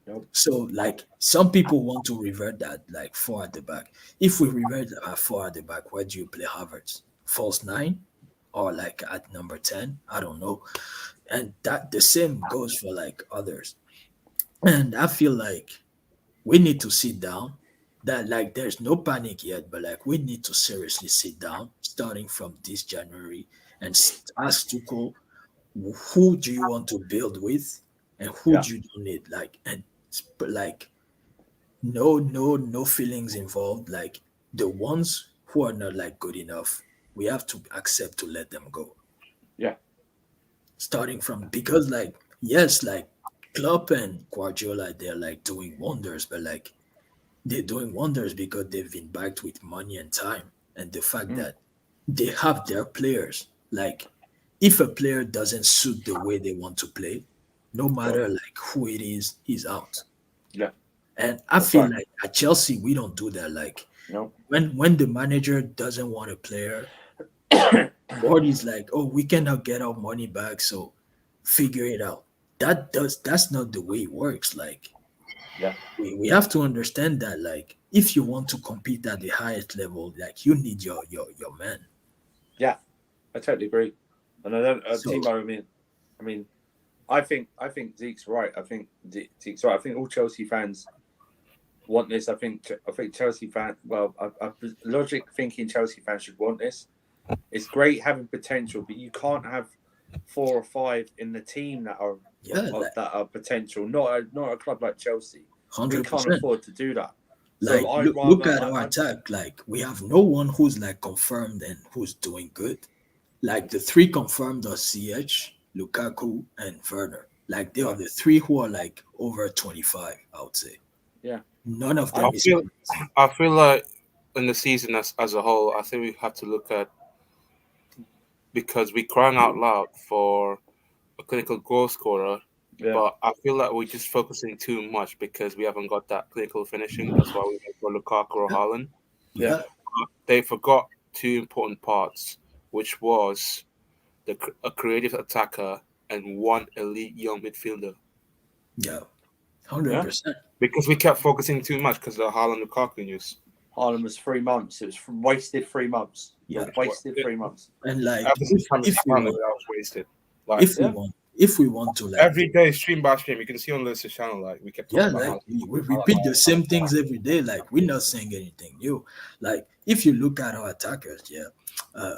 Speaker 1: Nope.
Speaker 3: So, like, some people want to revert that, like, 4 at the back. If we revert 4 at the back, where do you play Havertz? False 9? Or, like, at number 10? I don't know. And that the same goes for, like, others. And I feel like we need to sit down. That, like, there's no panic yet, but, like, we need to seriously sit down starting from this January and ask Tuchel, who do you want to build with, and who do you don't need, like, and like no feelings involved, like the ones who are not like good enough, we have to accept to let them go.
Speaker 1: Yeah.
Speaker 3: Starting from, because like yes, like Klopp and Guardiola, they're like doing wonders, but like they're doing wonders because they've been backed with money and time, and the fact that they have their players. Like, if a player doesn't suit the way they want to play, no matter like who it is, he's out.
Speaker 1: Yeah.
Speaker 3: And I
Speaker 1: That's
Speaker 3: feel
Speaker 1: right.
Speaker 3: like at Chelsea we don't do that. Like
Speaker 1: No.
Speaker 3: when the manager doesn't want a player, board is like, oh, we cannot get our money back, so figure it out. That's not the way it works. Like
Speaker 1: Yeah.
Speaker 3: we have to understand that like if you want to compete at the highest level, like you need your man.
Speaker 1: Yeah. I totally agree. And I don't,
Speaker 3: So
Speaker 1: Timo. I mean, I think Zeke's right. I think Zeke's right. I think all Chelsea fans want this. I think Chelsea fans. Well, logic thinking Chelsea fans should want this. It's great having potential, but you can't have 4 or 5 in the team that are
Speaker 3: yeah, like
Speaker 1: that are potential. Not a club like Chelsea. We
Speaker 3: hundred
Speaker 1: can't
Speaker 3: percent.
Speaker 1: afford to do that. So
Speaker 3: Like
Speaker 1: I'd
Speaker 3: look
Speaker 1: rather.
Speaker 3: at our attack. Like we have no one who's like confirmed and who's doing good. Like the three confirmed are CH, Lukaku, and Werner. Like they are
Speaker 1: Right.
Speaker 3: the three who are like over 25, I would say.
Speaker 1: Yeah.
Speaker 3: None of
Speaker 1: I
Speaker 3: them
Speaker 2: I
Speaker 3: is
Speaker 2: feel
Speaker 3: crazy.
Speaker 2: I feel like in the season as a whole, I think we have to look at because we're crying out loud for a clinical goal scorer,
Speaker 1: Yeah.
Speaker 2: but I feel like we're just focusing too much because we haven't got that clinical finishing. That's why we went for Lukaku or Haaland.
Speaker 1: Yeah.
Speaker 3: Yeah,
Speaker 2: They forgot two important parts, which was a creative attacker and one elite young midfielder.
Speaker 3: yeah, 100%.
Speaker 2: Because we kept focusing too much because of the Haaland Lukaku news.
Speaker 1: Haaland was 3 months. It was wasted 3 months.
Speaker 3: Yeah,
Speaker 1: Wasted 3 months.
Speaker 3: and like
Speaker 2: Ever since coming
Speaker 3: if
Speaker 2: to
Speaker 3: we
Speaker 2: Haaland,
Speaker 3: want,
Speaker 2: that was wasted. Like
Speaker 1: Yeah.
Speaker 3: if we want to like
Speaker 2: every day, stream by stream, you can see on Lewis's channel, like we kept
Speaker 3: yeah,
Speaker 2: talking about
Speaker 3: like
Speaker 2: Haaland.
Speaker 3: we repeat the same things every day. Like we're not saying anything new. Like if you look at our attackers, yeah, uh,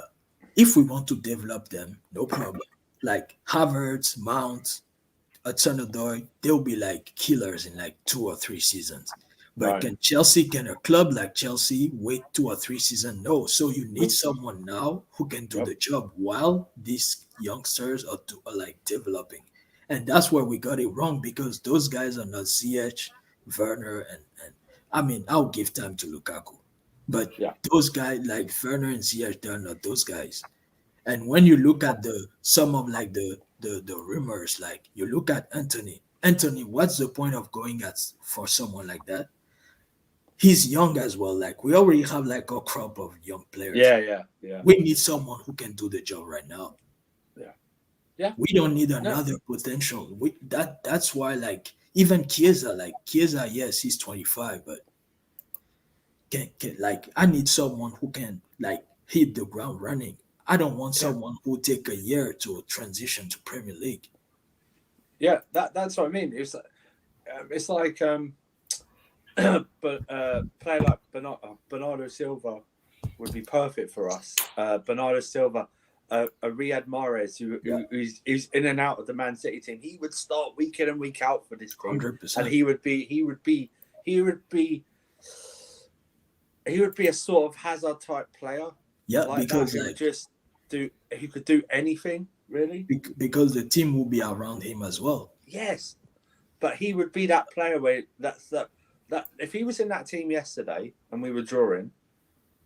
Speaker 3: if we want to develop them, no problem. Like Havertz, Mount, Hudson-Odoi, they'll be like killers in like 2 or 3 seasons. But
Speaker 1: Right.
Speaker 3: can a club like Chelsea wait 2 or 3 seasons? No. So you need someone now who can do
Speaker 1: Yep.
Speaker 3: the job while these youngsters are like developing. And that's where we got it wrong because those guys are not CH, Werner, and I mean, I'll give time to Lukaku. But
Speaker 1: Yeah.
Speaker 3: those guys like Werner and CH, they're not those guys. And when you look at the some of like the rumors, like you look at Anthony. Anthony, what's the point of going at for someone like that? He's young as well. Like we already have like a crop of young players.
Speaker 1: Yeah. Yeah. Yeah.
Speaker 3: We need someone who can do the job right now.
Speaker 1: Yeah. Yeah.
Speaker 3: We don't need
Speaker 1: No.
Speaker 3: another potential. That's why like even Chiesa, yes, he's 25, but can like I need someone who can like hit the ground running. I don't want
Speaker 1: Yeah.
Speaker 3: someone who take a year to transition to Premier League.
Speaker 1: Yeah. That's what I mean. It's like but player like Bernardo Silva would be perfect for us. Bernardo Silva, a Riyad Mahrez who's in and out of the Man City team. He would start week in and week out for this team,
Speaker 3: 100%.
Speaker 1: and he would be a sort of Hazard type player.
Speaker 3: Yeah,
Speaker 1: Like
Speaker 3: because
Speaker 1: that, who
Speaker 3: like
Speaker 1: would just he could do anything really.
Speaker 3: because the team will be around him as well.
Speaker 1: Yes, but he would be that player where that if he was in that team yesterday and we were drawing,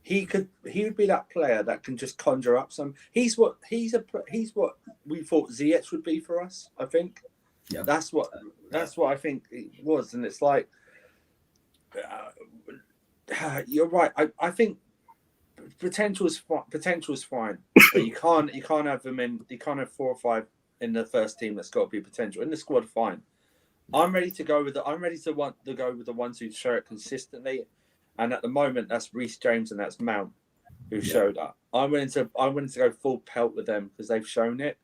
Speaker 1: he would be that player that can just conjure up some. He's what we thought Ziyech would be for us. I think.
Speaker 3: Yeah,
Speaker 1: That's what I think it was, and it's like you're right. I think potential is fine, but you can't have them in. You can't have 4 or 5 in the first team. That's got to be potential in the squad. Fine. I'm ready to go with the ones who show it consistently, and at the moment that's Reece James and that's Mount who show that. I'm willing to go full pelt with them because they've shown it.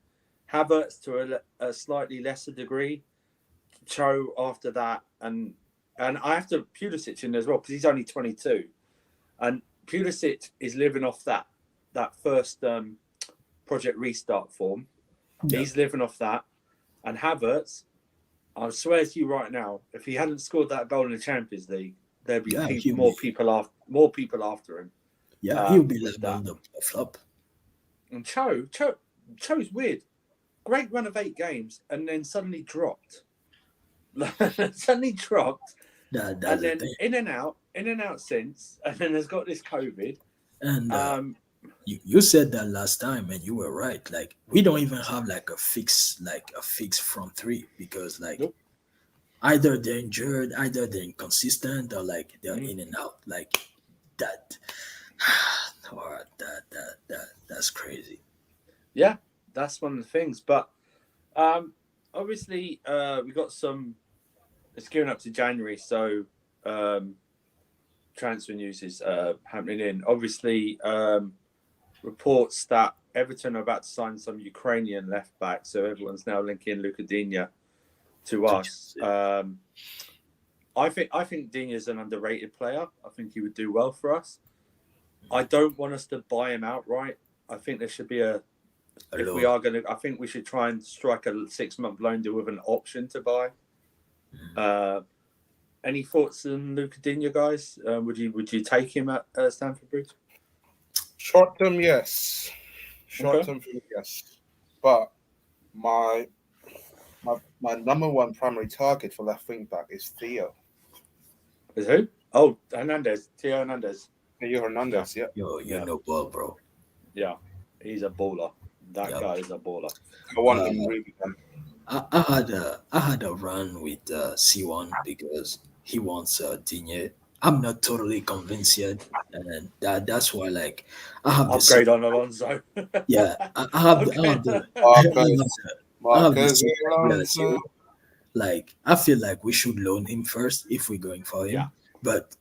Speaker 1: Havertz to a slightly lesser degree, Cho after that, and I have to Pulisic in as well because he's only 22, and Pulisic is living off that first Project Restart form.
Speaker 3: Yeah.
Speaker 1: He's living off that, and Havertz. I swear to you right now, if he hadn't scored that goal in the Champions League, there'd be more people after him.
Speaker 3: Yeah, he'll be like
Speaker 1: that.
Speaker 3: the flop.
Speaker 1: And Cho's weird. Great run of 8 games, and then suddenly dropped. Suddenly dropped,
Speaker 3: That's
Speaker 1: and
Speaker 3: the
Speaker 1: then
Speaker 3: thing.
Speaker 1: in and out since, and then has got this COVID.
Speaker 3: And you said that last time, and you were right. Like we don't even have like a fixed front three because like
Speaker 1: Nope.
Speaker 3: either they're injured, either they're inconsistent, or like they're
Speaker 1: Mm.
Speaker 3: in and out. Like that. Or that's crazy.
Speaker 1: Yeah, that's one of the things. But obviously, we got some. It's gearing up to January, so transfer news is happening in. Obviously, reports that Everton are about to sign some Ukrainian left back, so everyone's now linking Luka Digne to us. I think Digne's an underrated player. I think he would do well for us. I don't want us to buy him outright. I think there should be if we are going to, I think we should try and strike a 6-month loan deal with an option to buy. Any thoughts on Luka Digne, guys? Would you take him at Stamford Bridge?
Speaker 2: Short term, yes. Short term, yes. But my number one primary target for left wing back is Theo.
Speaker 1: Is who? Oh, Hernandez. Theo Hernandez.
Speaker 2: Theo Hernandez, yeah.
Speaker 3: Yo, you know ball, bro.
Speaker 1: Yeah, he's a baller. That
Speaker 3: Yep.
Speaker 1: guy is a baller.
Speaker 2: I want him really bad.
Speaker 3: I had a run with C1 because he wants Digne. I'm not totally convinced yet, and that's why like I have the
Speaker 1: Upgrade on Alonso.
Speaker 3: yeah I have the
Speaker 2: Marcus
Speaker 3: Alonso. Like I feel like we should loan him first if we're going for him.
Speaker 1: Yeah.
Speaker 3: But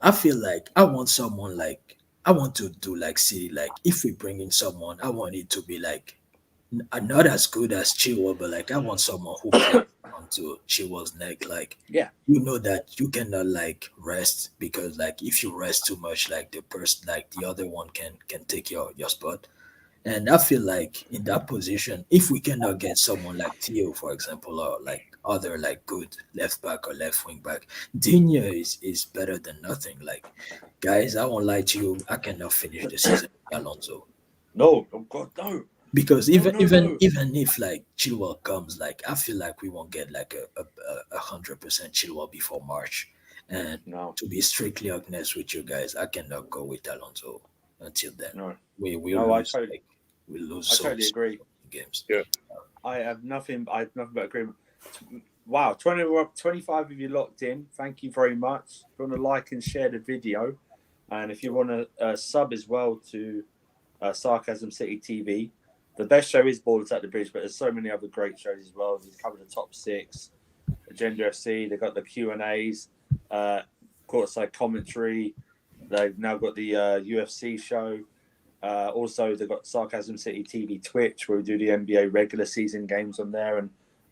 Speaker 3: I feel like I want someone like I want to do like City. Like if we bring in someone, I want it to be like not as good as Chilwell, but like I want someone who can onto Chilwell's neck. Like
Speaker 1: Yeah.
Speaker 3: you know that you cannot like rest because like if you rest too much, like the person like the other one can take your spot. And I feel like in that position, if we cannot get someone like Theo, for example, or like other like good left back or left wing back, Digne is better than nothing. Like guys, I won't lie to you, I cannot finish the season with Alonso.
Speaker 1: No, oh God, no.
Speaker 3: Because
Speaker 1: No.
Speaker 3: even if like Chilwell comes, like I feel like we won't get like a 100% Chilwell before March. And
Speaker 1: No.
Speaker 3: to be strictly honest with you guys, I cannot go with Alonso until then.
Speaker 1: No.
Speaker 3: We
Speaker 1: No, I
Speaker 3: lose
Speaker 1: totally-
Speaker 3: like we lose.
Speaker 1: I
Speaker 3: so
Speaker 1: totally
Speaker 3: so
Speaker 1: agree.
Speaker 3: many games.
Speaker 2: Yeah.
Speaker 1: I have nothing but agreement. Wow, 25 of you locked in. Thank you very much. If you want to like and share the video, and if you want to sub as well to Sarcasm City TV, the best show is Ballers at the Bridge, but there's so many other great shows as well. They cover the top 6, Agenda FC. They've got the Q&As, courtside commentary. They've now got the UFC show. Also, they've got Sarcasm City TV Twitch, where we do the NBA regular season games on there,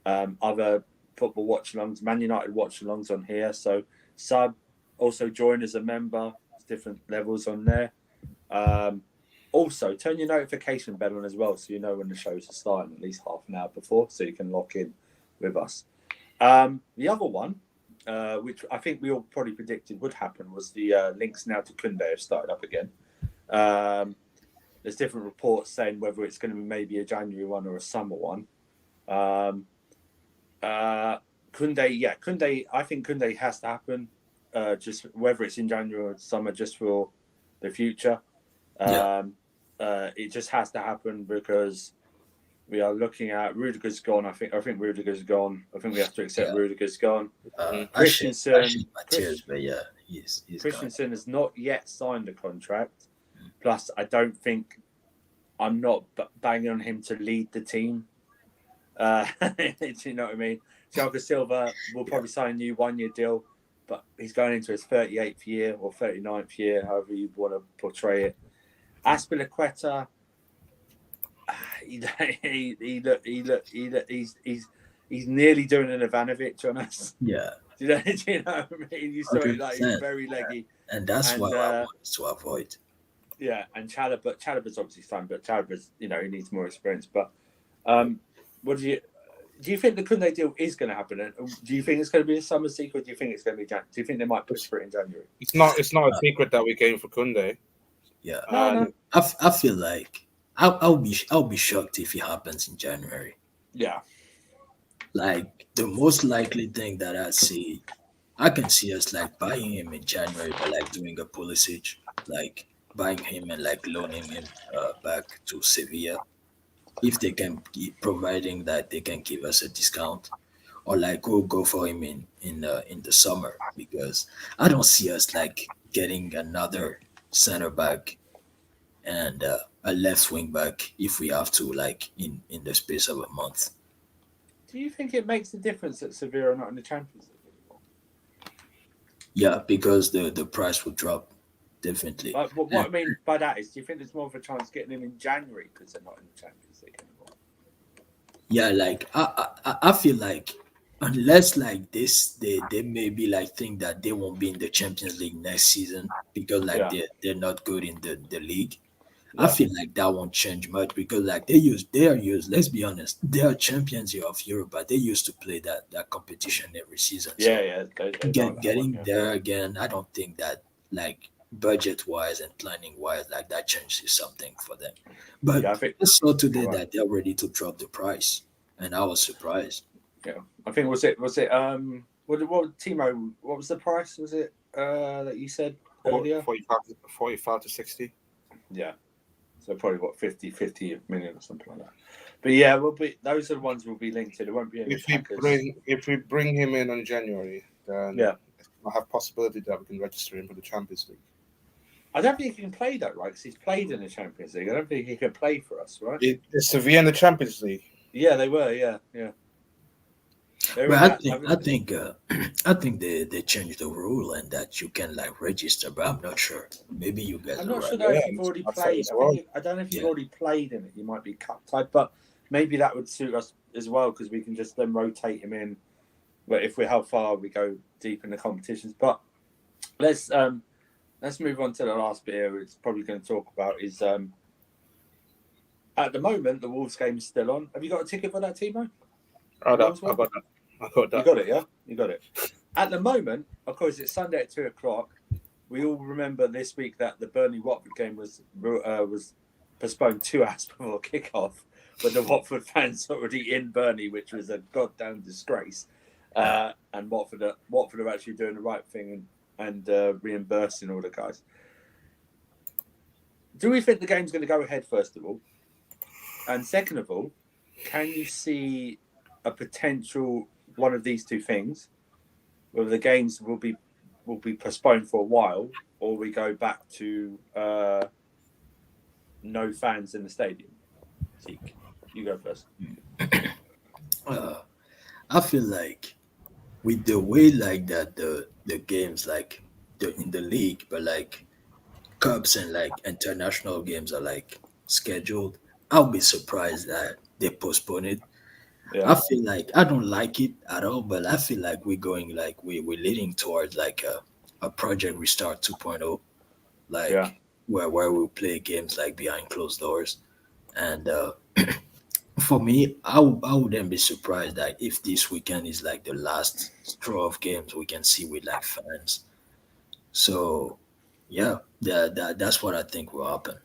Speaker 1: and other football watch-alongs, Man United watch-alongs on here. So sub, also join as a member. There's different levels on there. Also, turn your notification bell on as well, so you know when the shows are starting at least half an hour before, so you can lock in with us. The other one, which I think we all probably predicted would happen, was the links now to Kunde have started up again. There's different reports saying whether it's going to be maybe a January one or a summer one. Kunde, I think Kunde has to happen. Just whether it's in January or summer, just for the future. It just has to happen because we are looking at Rudiger's gone. I think Rudiger's gone. I think we have to accept Rudiger's gone. Christensen,
Speaker 3: but yeah, he's
Speaker 1: Christensen has not yet signed a contract. Plus, I don't think I'm not banging on him to lead the team. Do you know what I mean? Thiago Silva will probably sign a new 1-year deal, but he's going into his 38th year or 39th year, however you want to portray it. Aspilicueta, he's nearly doing an Ivanovic on us.
Speaker 3: Yeah.
Speaker 1: Do you know what I mean? You saw it, like, he's very leggy.
Speaker 3: And that's what I want to avoid.
Speaker 1: Yeah, and Chalobah's obviously fun, but Chalobah's, he needs more experience. But what do you think the Kunde deal is going to happen? And do you think it's going to be a summer sequel? Or do you think it's going to be Do you think they might push for it in January?
Speaker 2: It's not a secret that we came for Kunde.
Speaker 3: Yeah,
Speaker 1: No.
Speaker 3: I feel like I'll be shocked if it happens in January.
Speaker 1: Yeah,
Speaker 3: like the most likely thing that I can see us like buying him in January, but like doing a Pulisic, like buying him and like loaning him back to Sevilla if they can, providing that they can give us a discount, or like we'll go for him in the summer because I don't see us like getting another center back and a left wing back if we have to like in the space of a month.
Speaker 1: Do you think it makes a difference that Sevilla are not in the Champions League anymore?
Speaker 3: Yeah, because the price will drop definitely.
Speaker 1: Like, what I mean by that is, do you think there's more of a chance getting them in January because they're not in the Champions League anymore?
Speaker 3: Yeah, like I feel like unless like this they maybe like think that they won't be in the Champions League next season because like
Speaker 1: Yeah.
Speaker 3: they're not good in the league. I
Speaker 1: Yeah.
Speaker 3: feel like that won't change much because like they are used, let's be honest, they are champions of Europe, but they used to play that competition every season.
Speaker 1: Yeah,
Speaker 3: So
Speaker 1: yeah. They don't that
Speaker 3: getting
Speaker 1: one, yeah.
Speaker 3: there again, I don't think that like budget wise and planning wise like that changes something for them. But
Speaker 1: Yeah, I think
Speaker 3: I saw today
Speaker 1: you're right.
Speaker 3: that they're ready to drop the price, and I was surprised.
Speaker 1: Yeah, I think was it what Timo? What was the price? Was it that you said earlier?
Speaker 2: 45 to 60.
Speaker 1: Yeah, so probably what 50 million or something like that. But yeah, those are the ones we'll be linked to. There won't be any attackers.
Speaker 2: If we bring him in on January, then
Speaker 1: Yeah.
Speaker 2: I have possibility that we can register him for the Champions League.
Speaker 1: I don't think he can play that, right? Because he's played in the Champions League. I don't think he can play for us, right?
Speaker 2: It's Sevilla in the Champions League.
Speaker 1: Yeah, they were. Yeah, yeah. They were
Speaker 3: But
Speaker 1: in
Speaker 3: I think I think they changed the rule and that you can like register, but I'm not sure. Maybe you guys
Speaker 1: I'm
Speaker 3: are
Speaker 1: not sure
Speaker 3: right.
Speaker 1: though
Speaker 2: Yeah,
Speaker 1: if you've already
Speaker 2: I'd say
Speaker 1: played.
Speaker 2: as well.
Speaker 1: I don't know if you've
Speaker 3: Yeah.
Speaker 1: already played in it. You might be cut tight, but maybe that would suit us as well because we can just then rotate him in. But if we're how far we go deep in the competitions, but let's move on to the last bit here. It's probably going to talk about is at the moment the Wolves game is still on. Have you got a ticket for that, Timo?
Speaker 2: I got that.
Speaker 1: You got it, yeah? You got it. At the moment, of course, it's Sunday at 2:00. We all remember this week that the Burnley Watford game was postponed 2 hours before kickoff, but the Watford fans already in Burnley, which was a goddamn disgrace. And Watford are actually doing the right thing and reimbursing all the guys. Do we think the game's going to go ahead, first of all? And second of all, can you see a potential one of these two things, whether the games will be postponed for a while, or we go back to no fans in the stadium? Zeke, you go first.
Speaker 3: I feel like with the way like that the games like in the league, but like cups and like international games are like scheduled, I'll be surprised that they postpone it. I
Speaker 1: Yeah,
Speaker 3: feel like I don't like it at all, but I feel like we're going like we're leading towards like a project restart 2.0,
Speaker 1: yeah,
Speaker 3: like where we play games like behind closed doors. And for me, I wouldn't be surprised that if this weekend is like the last straw of games we can see with like fans. So yeah, that's what I think will happen,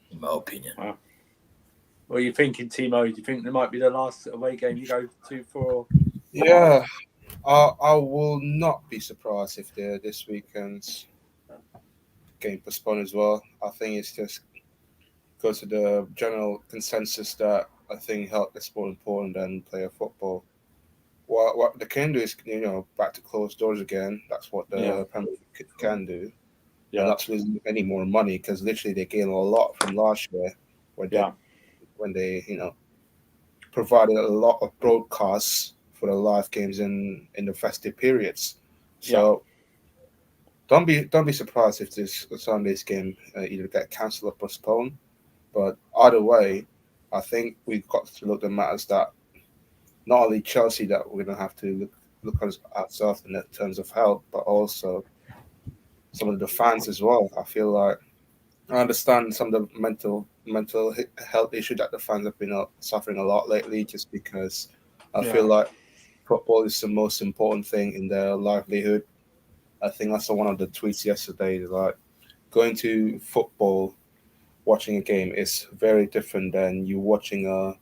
Speaker 3: in my opinion.
Speaker 1: wow. What are you thinking, Timo? Do you think there might be the last away game you go to for?
Speaker 2: Yeah, I will not be surprised if this weekend's game postponed as well. I think it's just goes to the general consensus that I think health is more important than player football. What they can do is back to closed doors again. That's what the
Speaker 1: Yeah.
Speaker 2: Premier League can do, and
Speaker 1: Yeah,
Speaker 2: not losing any more money because literally they gained a lot from last year when
Speaker 1: yeah,
Speaker 2: they provided a lot of broadcasts for the live games in the festive periods. So don't be surprised if this Sunday's game either get cancelled or postponed. But either way, I think we've got to look at matters that not only Chelsea that we're gonna have to look at ourselves in terms of health, but also some of the fans as well. I feel like I understand some of the mental health issue that the fans have been suffering a lot lately, just because I feel like football is the most important thing in their livelihood. I think I saw one of the tweets yesterday, like going to football, watching a game is very different than you watching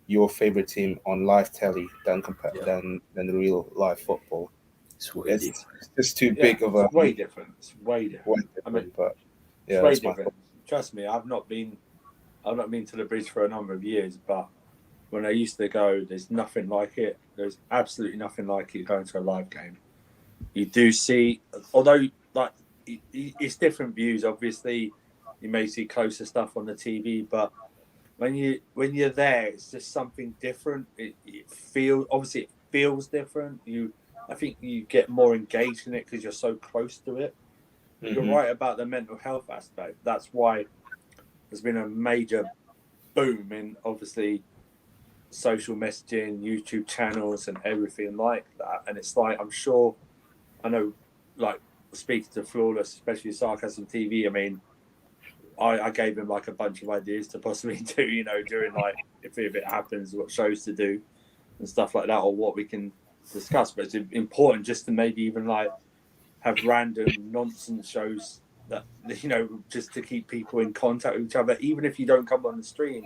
Speaker 2: your favorite team on live telly
Speaker 3: Yeah,
Speaker 2: than the real live football.
Speaker 3: it's way
Speaker 2: It's
Speaker 3: different.
Speaker 2: just too
Speaker 1: yeah.
Speaker 2: big of a
Speaker 1: It's way different. It's way different.
Speaker 2: way
Speaker 1: I mean,
Speaker 2: different, but
Speaker 1: It's way different. Trust me, I've not been to the bridge for a number of years, but when I used to go, there's nothing like it. There's absolutely nothing like it going to a live game. You do see, although like it's different views. Obviously, you may see closer stuff on the TV, but when you're there, it's just something different. It feels different. I think you get more engaged in it because you're so close to it. You're right about the mental health aspect. That's why there's been a major boom in obviously social messaging, YouTube channels, and everything like that. And it's like I know, like speaking to Flawless, especially Sarcasm TV. I mean, I gave him like a bunch of ideas to possibly do, during like if it happens, what shows to do and stuff like that, or what we can discuss. But it's important just to maybe even like have random nonsense shows that just to keep people in contact with each other, even if you don't come on the stream.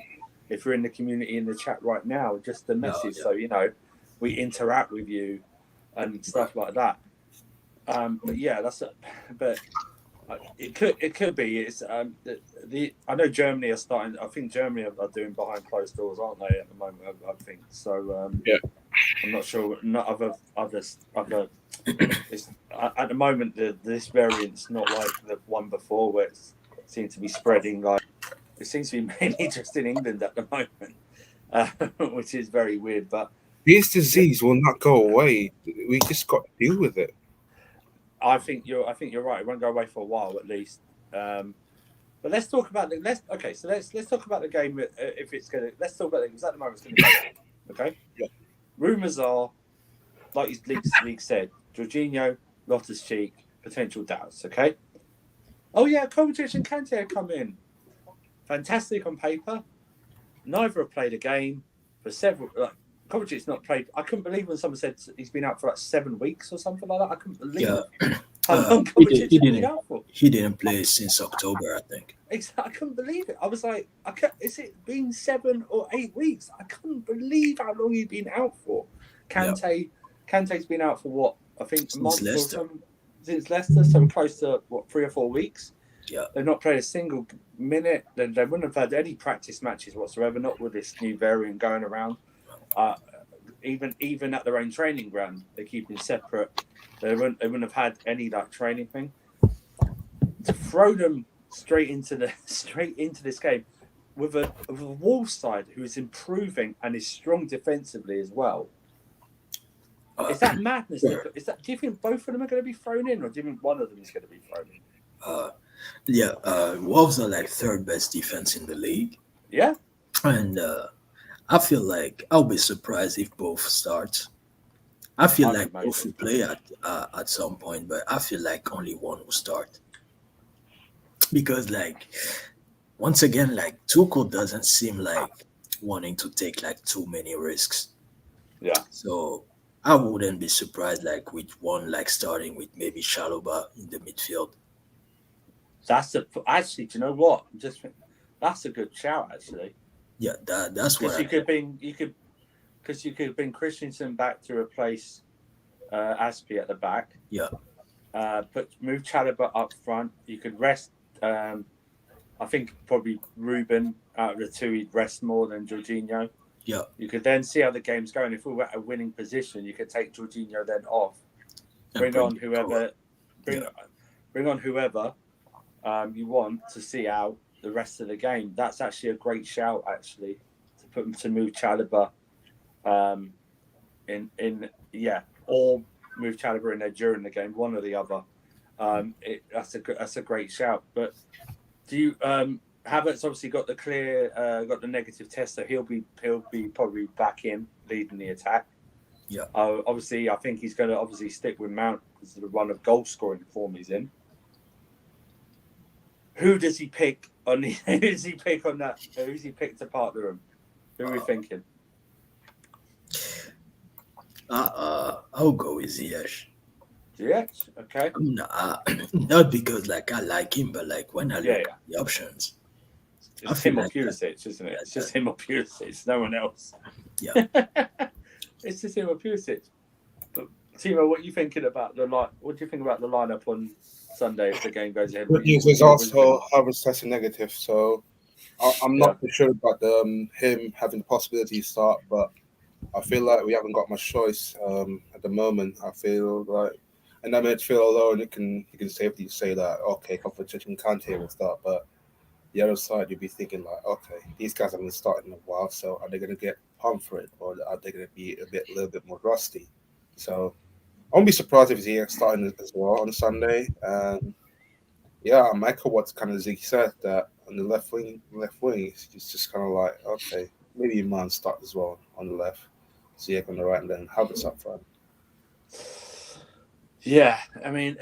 Speaker 1: If you're in the community in the chat right now, just the message, so we interact with you and stuff like that. But yeah, it could be. It's I know Germany are starting. I think Germany are doing behind closed doors, aren't they, at the moment? I think so. I'm not sure. Not others. It's, at the moment, this variant's not like the one before, where it seems to be spreading. Like it seems to be mainly just in England at the moment, which is very weird. But
Speaker 2: this disease will not go away. We just got to deal with it.
Speaker 1: I think you're right. It won't go away for a while at least. But let's talk about let's talk about the game. If it's gonna, let's talk about it because at the moment it's gonna go. Okay.
Speaker 2: Yeah.
Speaker 1: Rumors are, like his league said, Jorginho, Loftus-Cheek, potential doubts. Okay. Oh yeah, Kovacic and Kante have come in. Fantastic on paper. Neither have played a game for several. Kovacic's not played. I couldn't believe when someone said he's been out for like 7 weeks or something like that. I couldn't believe how long Kovacic's been out for.
Speaker 3: He didn't play since October, I think.
Speaker 1: Exactly. I couldn't believe it. I was like, is it been 7 or 8 weeks? I couldn't believe how long he'd been out for. Kante's been out for what? I think a month or something since Leicester, so close to 3 or 4 weeks.
Speaker 3: Yeah.
Speaker 1: They've not played a single minute. They wouldn't have had any practice matches whatsoever, not with this new variant going around. Even at their own training ground, they keep them separate. They wouldn't have had any like training thing. To throw them straight into this game with a Wolves side who is improving and is strong defensively as well. Is that madness? Do you think both of them are going to be thrown in, or do you think one of them is going to be thrown in?
Speaker 3: Wolves are like third best defense in the league.
Speaker 1: Yeah,
Speaker 3: and I feel like I'll be surprised if both start. I feel like both will play at some point, but I feel like only one will start. Because like once again, like Tuchel doesn't seem like wanting to take like too many risks.
Speaker 1: Yeah.
Speaker 3: So I wouldn't be surprised like with one like starting with maybe Chalobah in the midfield.
Speaker 1: Actually, do you know what? That's a good shout actually.
Speaker 3: Yeah, that's what
Speaker 1: you could bring Christensen back to replace Aspie at the back.
Speaker 3: Yeah.
Speaker 1: Move Chalobah up front. You could rest. I think probably Ruben out of the two, he'd rest more than Jorginho.
Speaker 3: Yeah.
Speaker 1: You could then see how the game's going. If we were at a winning position, you could take Jorginho then off. Bring on whoever you want to see out the rest of the game. That's actually a great shout, actually, to move Chalobah or move Chalobah in there during the game, one or the other. That's a great shout. But do you Havertz obviously got the negative test, so he'll be probably back in leading the attack.
Speaker 3: Yeah.
Speaker 1: Obviously, I think he's going to obviously stick with Mount because of the run of goal scoring form he's in. Who does he pick on? Who does he pick on that? Who's he picked to partner him? Who are we thinking?
Speaker 3: I'll go with Ziyech.
Speaker 1: Ziyech, okay.
Speaker 3: Not because like I like him, but like when I look at the options,
Speaker 1: it's him or Pulisic, isn't it? It's just him or Pulisic, no one else.
Speaker 3: Yeah.
Speaker 1: It's just him or Pulisic. But Timo, what are you thinking about What do you think about the lineup on Sunday if the game goes ahead?
Speaker 2: Good news is also Havertz tested negative, so I'm not too sure about him having the possibility to start, but I feel like we haven't got much choice at the moment. I feel like in that midfield alone, you can safely say that okay, competition can't will start, but the other side you'd be thinking like, okay, these guys haven't started in a while, so are they going to get pumped for it, or are they going to be a little bit more rusty? So I won't be surprised if he's starting as well on Sunday. And yeah, I echo what kind of Zeke said that on the left wing, it's just kind of like okay, maybe Man start as well on the left, Ziyech on the right, and then Havertz up front.
Speaker 1: Yeah, I mean,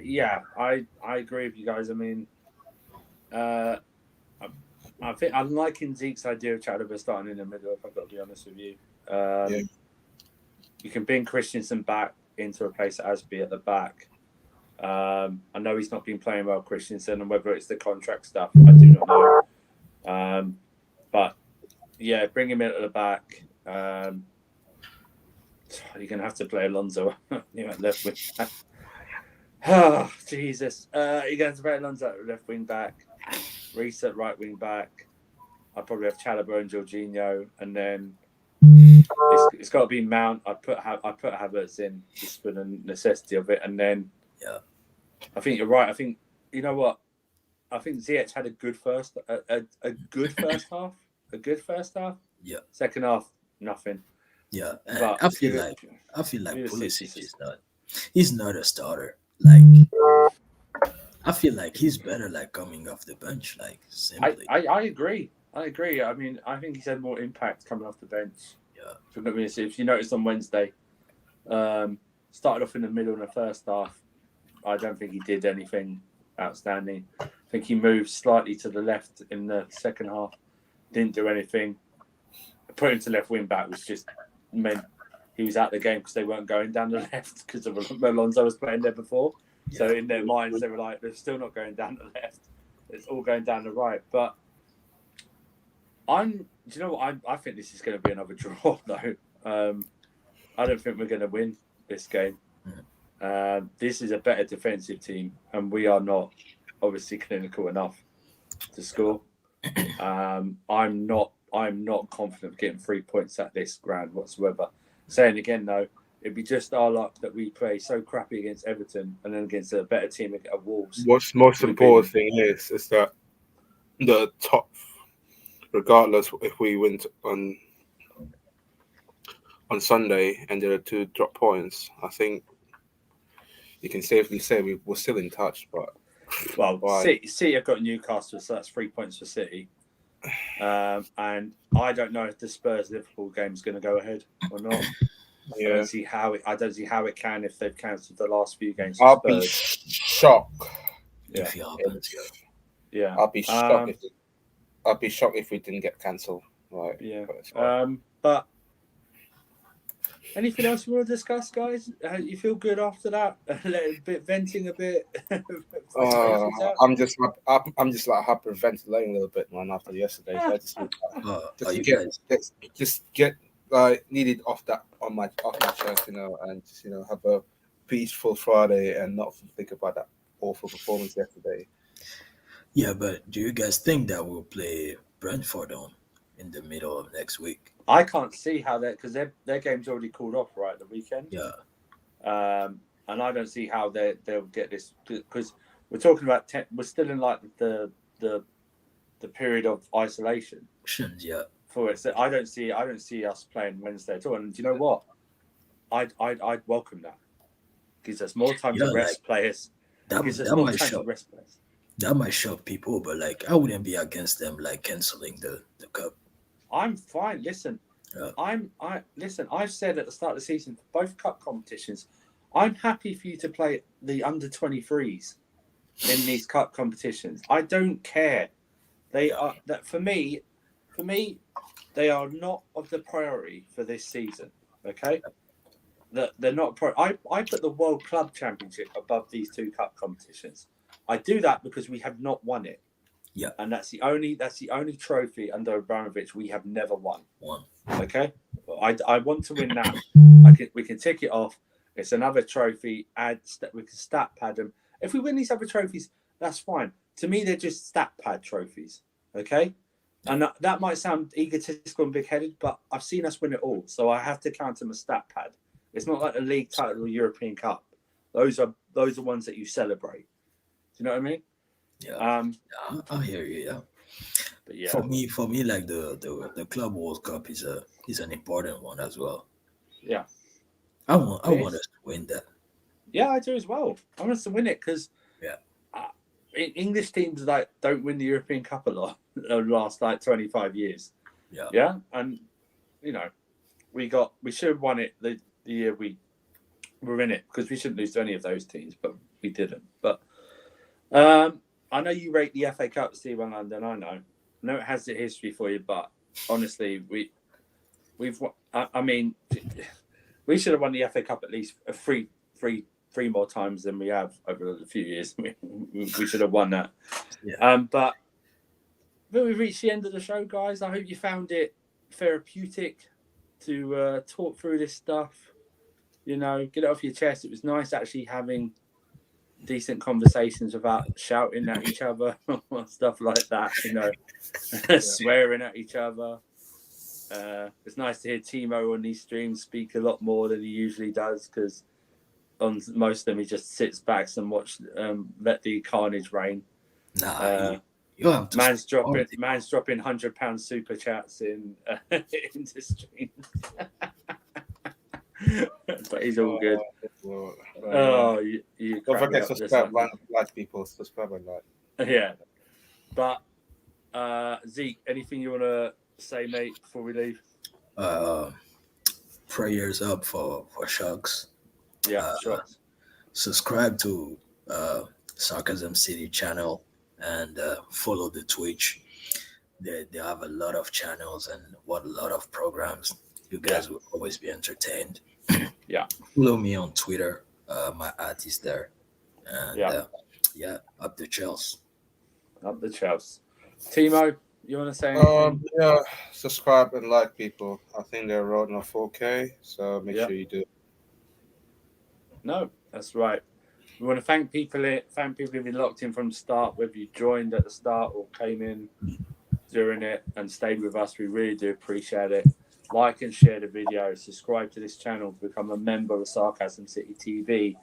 Speaker 1: yeah, I agree with you guys. I mean, I think I'm liking Zeke's idea of Chalobah starting in the middle. If I've got to be honest with you,
Speaker 2: Yeah.
Speaker 1: You can bring Christensen back in to replace Asby at the back. I know he's not been playing well, Christensen, and whether it's the contract stuff, I do not know. But yeah, bring him in at the back. You're going to have to play Alonso left wing back. Oh, Jesus. You're going to have to play Alonso at left wing back. Reese at right wing back. I'd probably have Chalobah and Jorginho, and then it's got to be Mount. I put Havertz in just for the necessity of it, and then I think you're right. I think you know what. I think Ziyech had a good first half. A good first half.
Speaker 3: Yeah.
Speaker 1: Second half, nothing.
Speaker 3: Yeah,
Speaker 1: But
Speaker 3: I feel like Pulisic
Speaker 1: is
Speaker 3: he's not a starter. Like I feel like he's better like coming off the bench. Like simply.
Speaker 1: I agree. I mean, I think he's had more impact coming off the bench.
Speaker 3: Yeah.
Speaker 1: If you noticed on Wednesday, started off in the middle in the first half. I don't think he did anything outstanding. I think he moved slightly to the left in the second half. Didn't do anything. Put him to left wing back was just meant he was out the game because they weren't going down the left because Alonso was playing there before. Yeah. So in their minds, they were like, they're still not going down the left. It's all going down the right. But do you know what? I think this is going to be another draw, though. I don't think we're going to win this game. This is a better defensive team, and we are not obviously clinical enough to score. I'm not confident of getting 3 points at this ground whatsoever. Saying again, though, it'd be just our luck that we play so crappy against Everton and then against a better team at Wolves.
Speaker 2: What's most important thing is that the top, regardless if we win on Sunday and there are 2 drop points, I think you can safely say we're still in touch. But
Speaker 1: City have got Newcastle, so that's 3 points for City. And I don't know if the Spurs-Liverpool game is going to go ahead or not. I don't see how it can if they've cancelled the last few games.
Speaker 2: I'll be shocked.
Speaker 3: If it happens,
Speaker 1: yeah.
Speaker 2: I'll be shocked. I'll be shocked if we didn't get cancelled. Right.
Speaker 1: Yeah. But anything else you want to discuss, guys? You feel good after that? A bit venting a bit.
Speaker 2: I'm just like hyperventilating a little bit, man. After yesterday, so just get like needed off my chest, and just have a peaceful Friday and not think about that awful performance yesterday.
Speaker 3: Yeah, but do you guys think that we'll play Brentford on in the middle of next week?
Speaker 1: I can't see how because their game's already called off the weekend.
Speaker 3: Yeah.
Speaker 1: And I don't see how they'll get this because we're talking about we're still in like the period of isolation.
Speaker 3: Yeah.
Speaker 1: For it, so I don't see us playing Wednesday at all. And do you know what? I'd welcome that. Gives us more time to rest players.
Speaker 3: That might shock people, but like I wouldn't be against them like canceling the cup.
Speaker 1: I'm fine. Listen, I've said at the start of the season for both cup competitions, I'm happy for you to play the under 23s in these cup competitions. I don't care. They are that for me, they are not of the priority for this season. Okay, they're not. I put the World Club Championship above these 2 cup competitions. I do that because we have not won it.
Speaker 3: Yeah,
Speaker 1: and that's the only trophy under Abramovich we have never won. Okay, I want to win that. We can tick it off, It's another trophy. We can stat pad them. If we win these other trophies, that's fine. To me, they're just stat pad trophies. Okay, and that might sound egotistical and big-headed, but I've seen us win it all, so I have to count them as stat pad. It's not like the league title or European Cup. Those are ones that you celebrate. Do you know what I mean?
Speaker 3: Yeah, I hear you. Yeah.
Speaker 1: But yeah,
Speaker 3: For me, like the Club World Cup is an important one as well.
Speaker 1: yeah,
Speaker 3: I want us to win that.
Speaker 1: yeah, I do as well. I want us to win it because English teams don't win the European Cup a lot the last 25 years. Yeah, and we should have won it the year we were in it, because we shouldn't lose to any of those teams, but we didn't. But I know you rate the FA Cup, Steve in London. I know it has the history for you, but honestly, we've. I mean, we should have won the FA Cup at least three more times than we have over a few years. We should have won that.
Speaker 3: Yeah.
Speaker 1: But we've reached the end of the show, guys. I hope you found it therapeutic to talk through this stuff. Get it off your chest. It was nice actually having decent conversations without shouting at each other or stuff like that. Swearing at each other. It's nice to hear Timo on these streams speak a lot more than he usually does, because on most of them he just sits back and let the carnage reign.
Speaker 3: You have to.
Speaker 1: Man's dropping £100 super chats in into stream. But he's all good. You
Speaker 2: don't forget to subscribe, like people, subscribe and like.
Speaker 1: Yeah, but Zeke, anything you want to say, mate, before we leave?
Speaker 3: Prayers up for Sharks.
Speaker 1: Yeah, Sharks.
Speaker 3: Subscribe to Sarcasm City channel and follow the Twitch. They have a lot of channels and a lot of programs. You guys will always be entertained.
Speaker 1: Yeah.
Speaker 3: Follow me on Twitter. My art is there. And up the Chelsea.
Speaker 1: Up the Chelsea. Timo, you want to say anything?
Speaker 2: Subscribe and like people. I think they're rolling on 4K, so make sure you do.
Speaker 1: No, that's right. We want to thank people who've been locked in from the start, whether you joined at the start or came in during it and stayed with us. We really do appreciate it. Like and share the video. Subscribe to this channel. Become a member of Sarcasm City TV.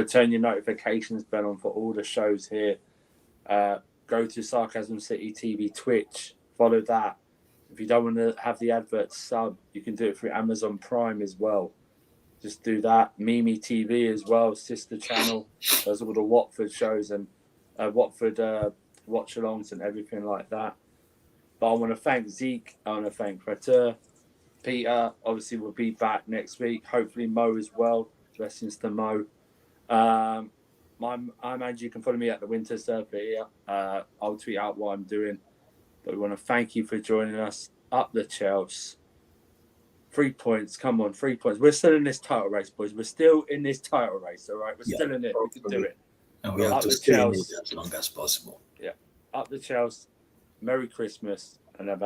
Speaker 1: Turn your notifications bell on for all the shows here. Go to Sarcasm City TV Twitch. Follow that. If you don't want to have the adverts sub, you can do it through Amazon Prime as well. Just do that. Mimi TV as well, sister channel. Those are all the Watford shows and Watford watch-alongs and everything like that. But I want to thank Zeke. I want to thank Prater. Peter, obviously, will be back next week. Hopefully, Mo as well. Blessings to Mo. I'm Andrew. You can follow me at the Winter Surfer here. I'll tweet out what I'm doing. But we want to thank you for joining us. Up the Chelsea. 3 points. Come on, 3 points. We're still in this title race, boys. We're still in this title race, all right? We're still in it. We can do it.
Speaker 3: And we have to stay in it as long as possible.
Speaker 1: Yeah. Up the Chelsea. Merry Christmas and have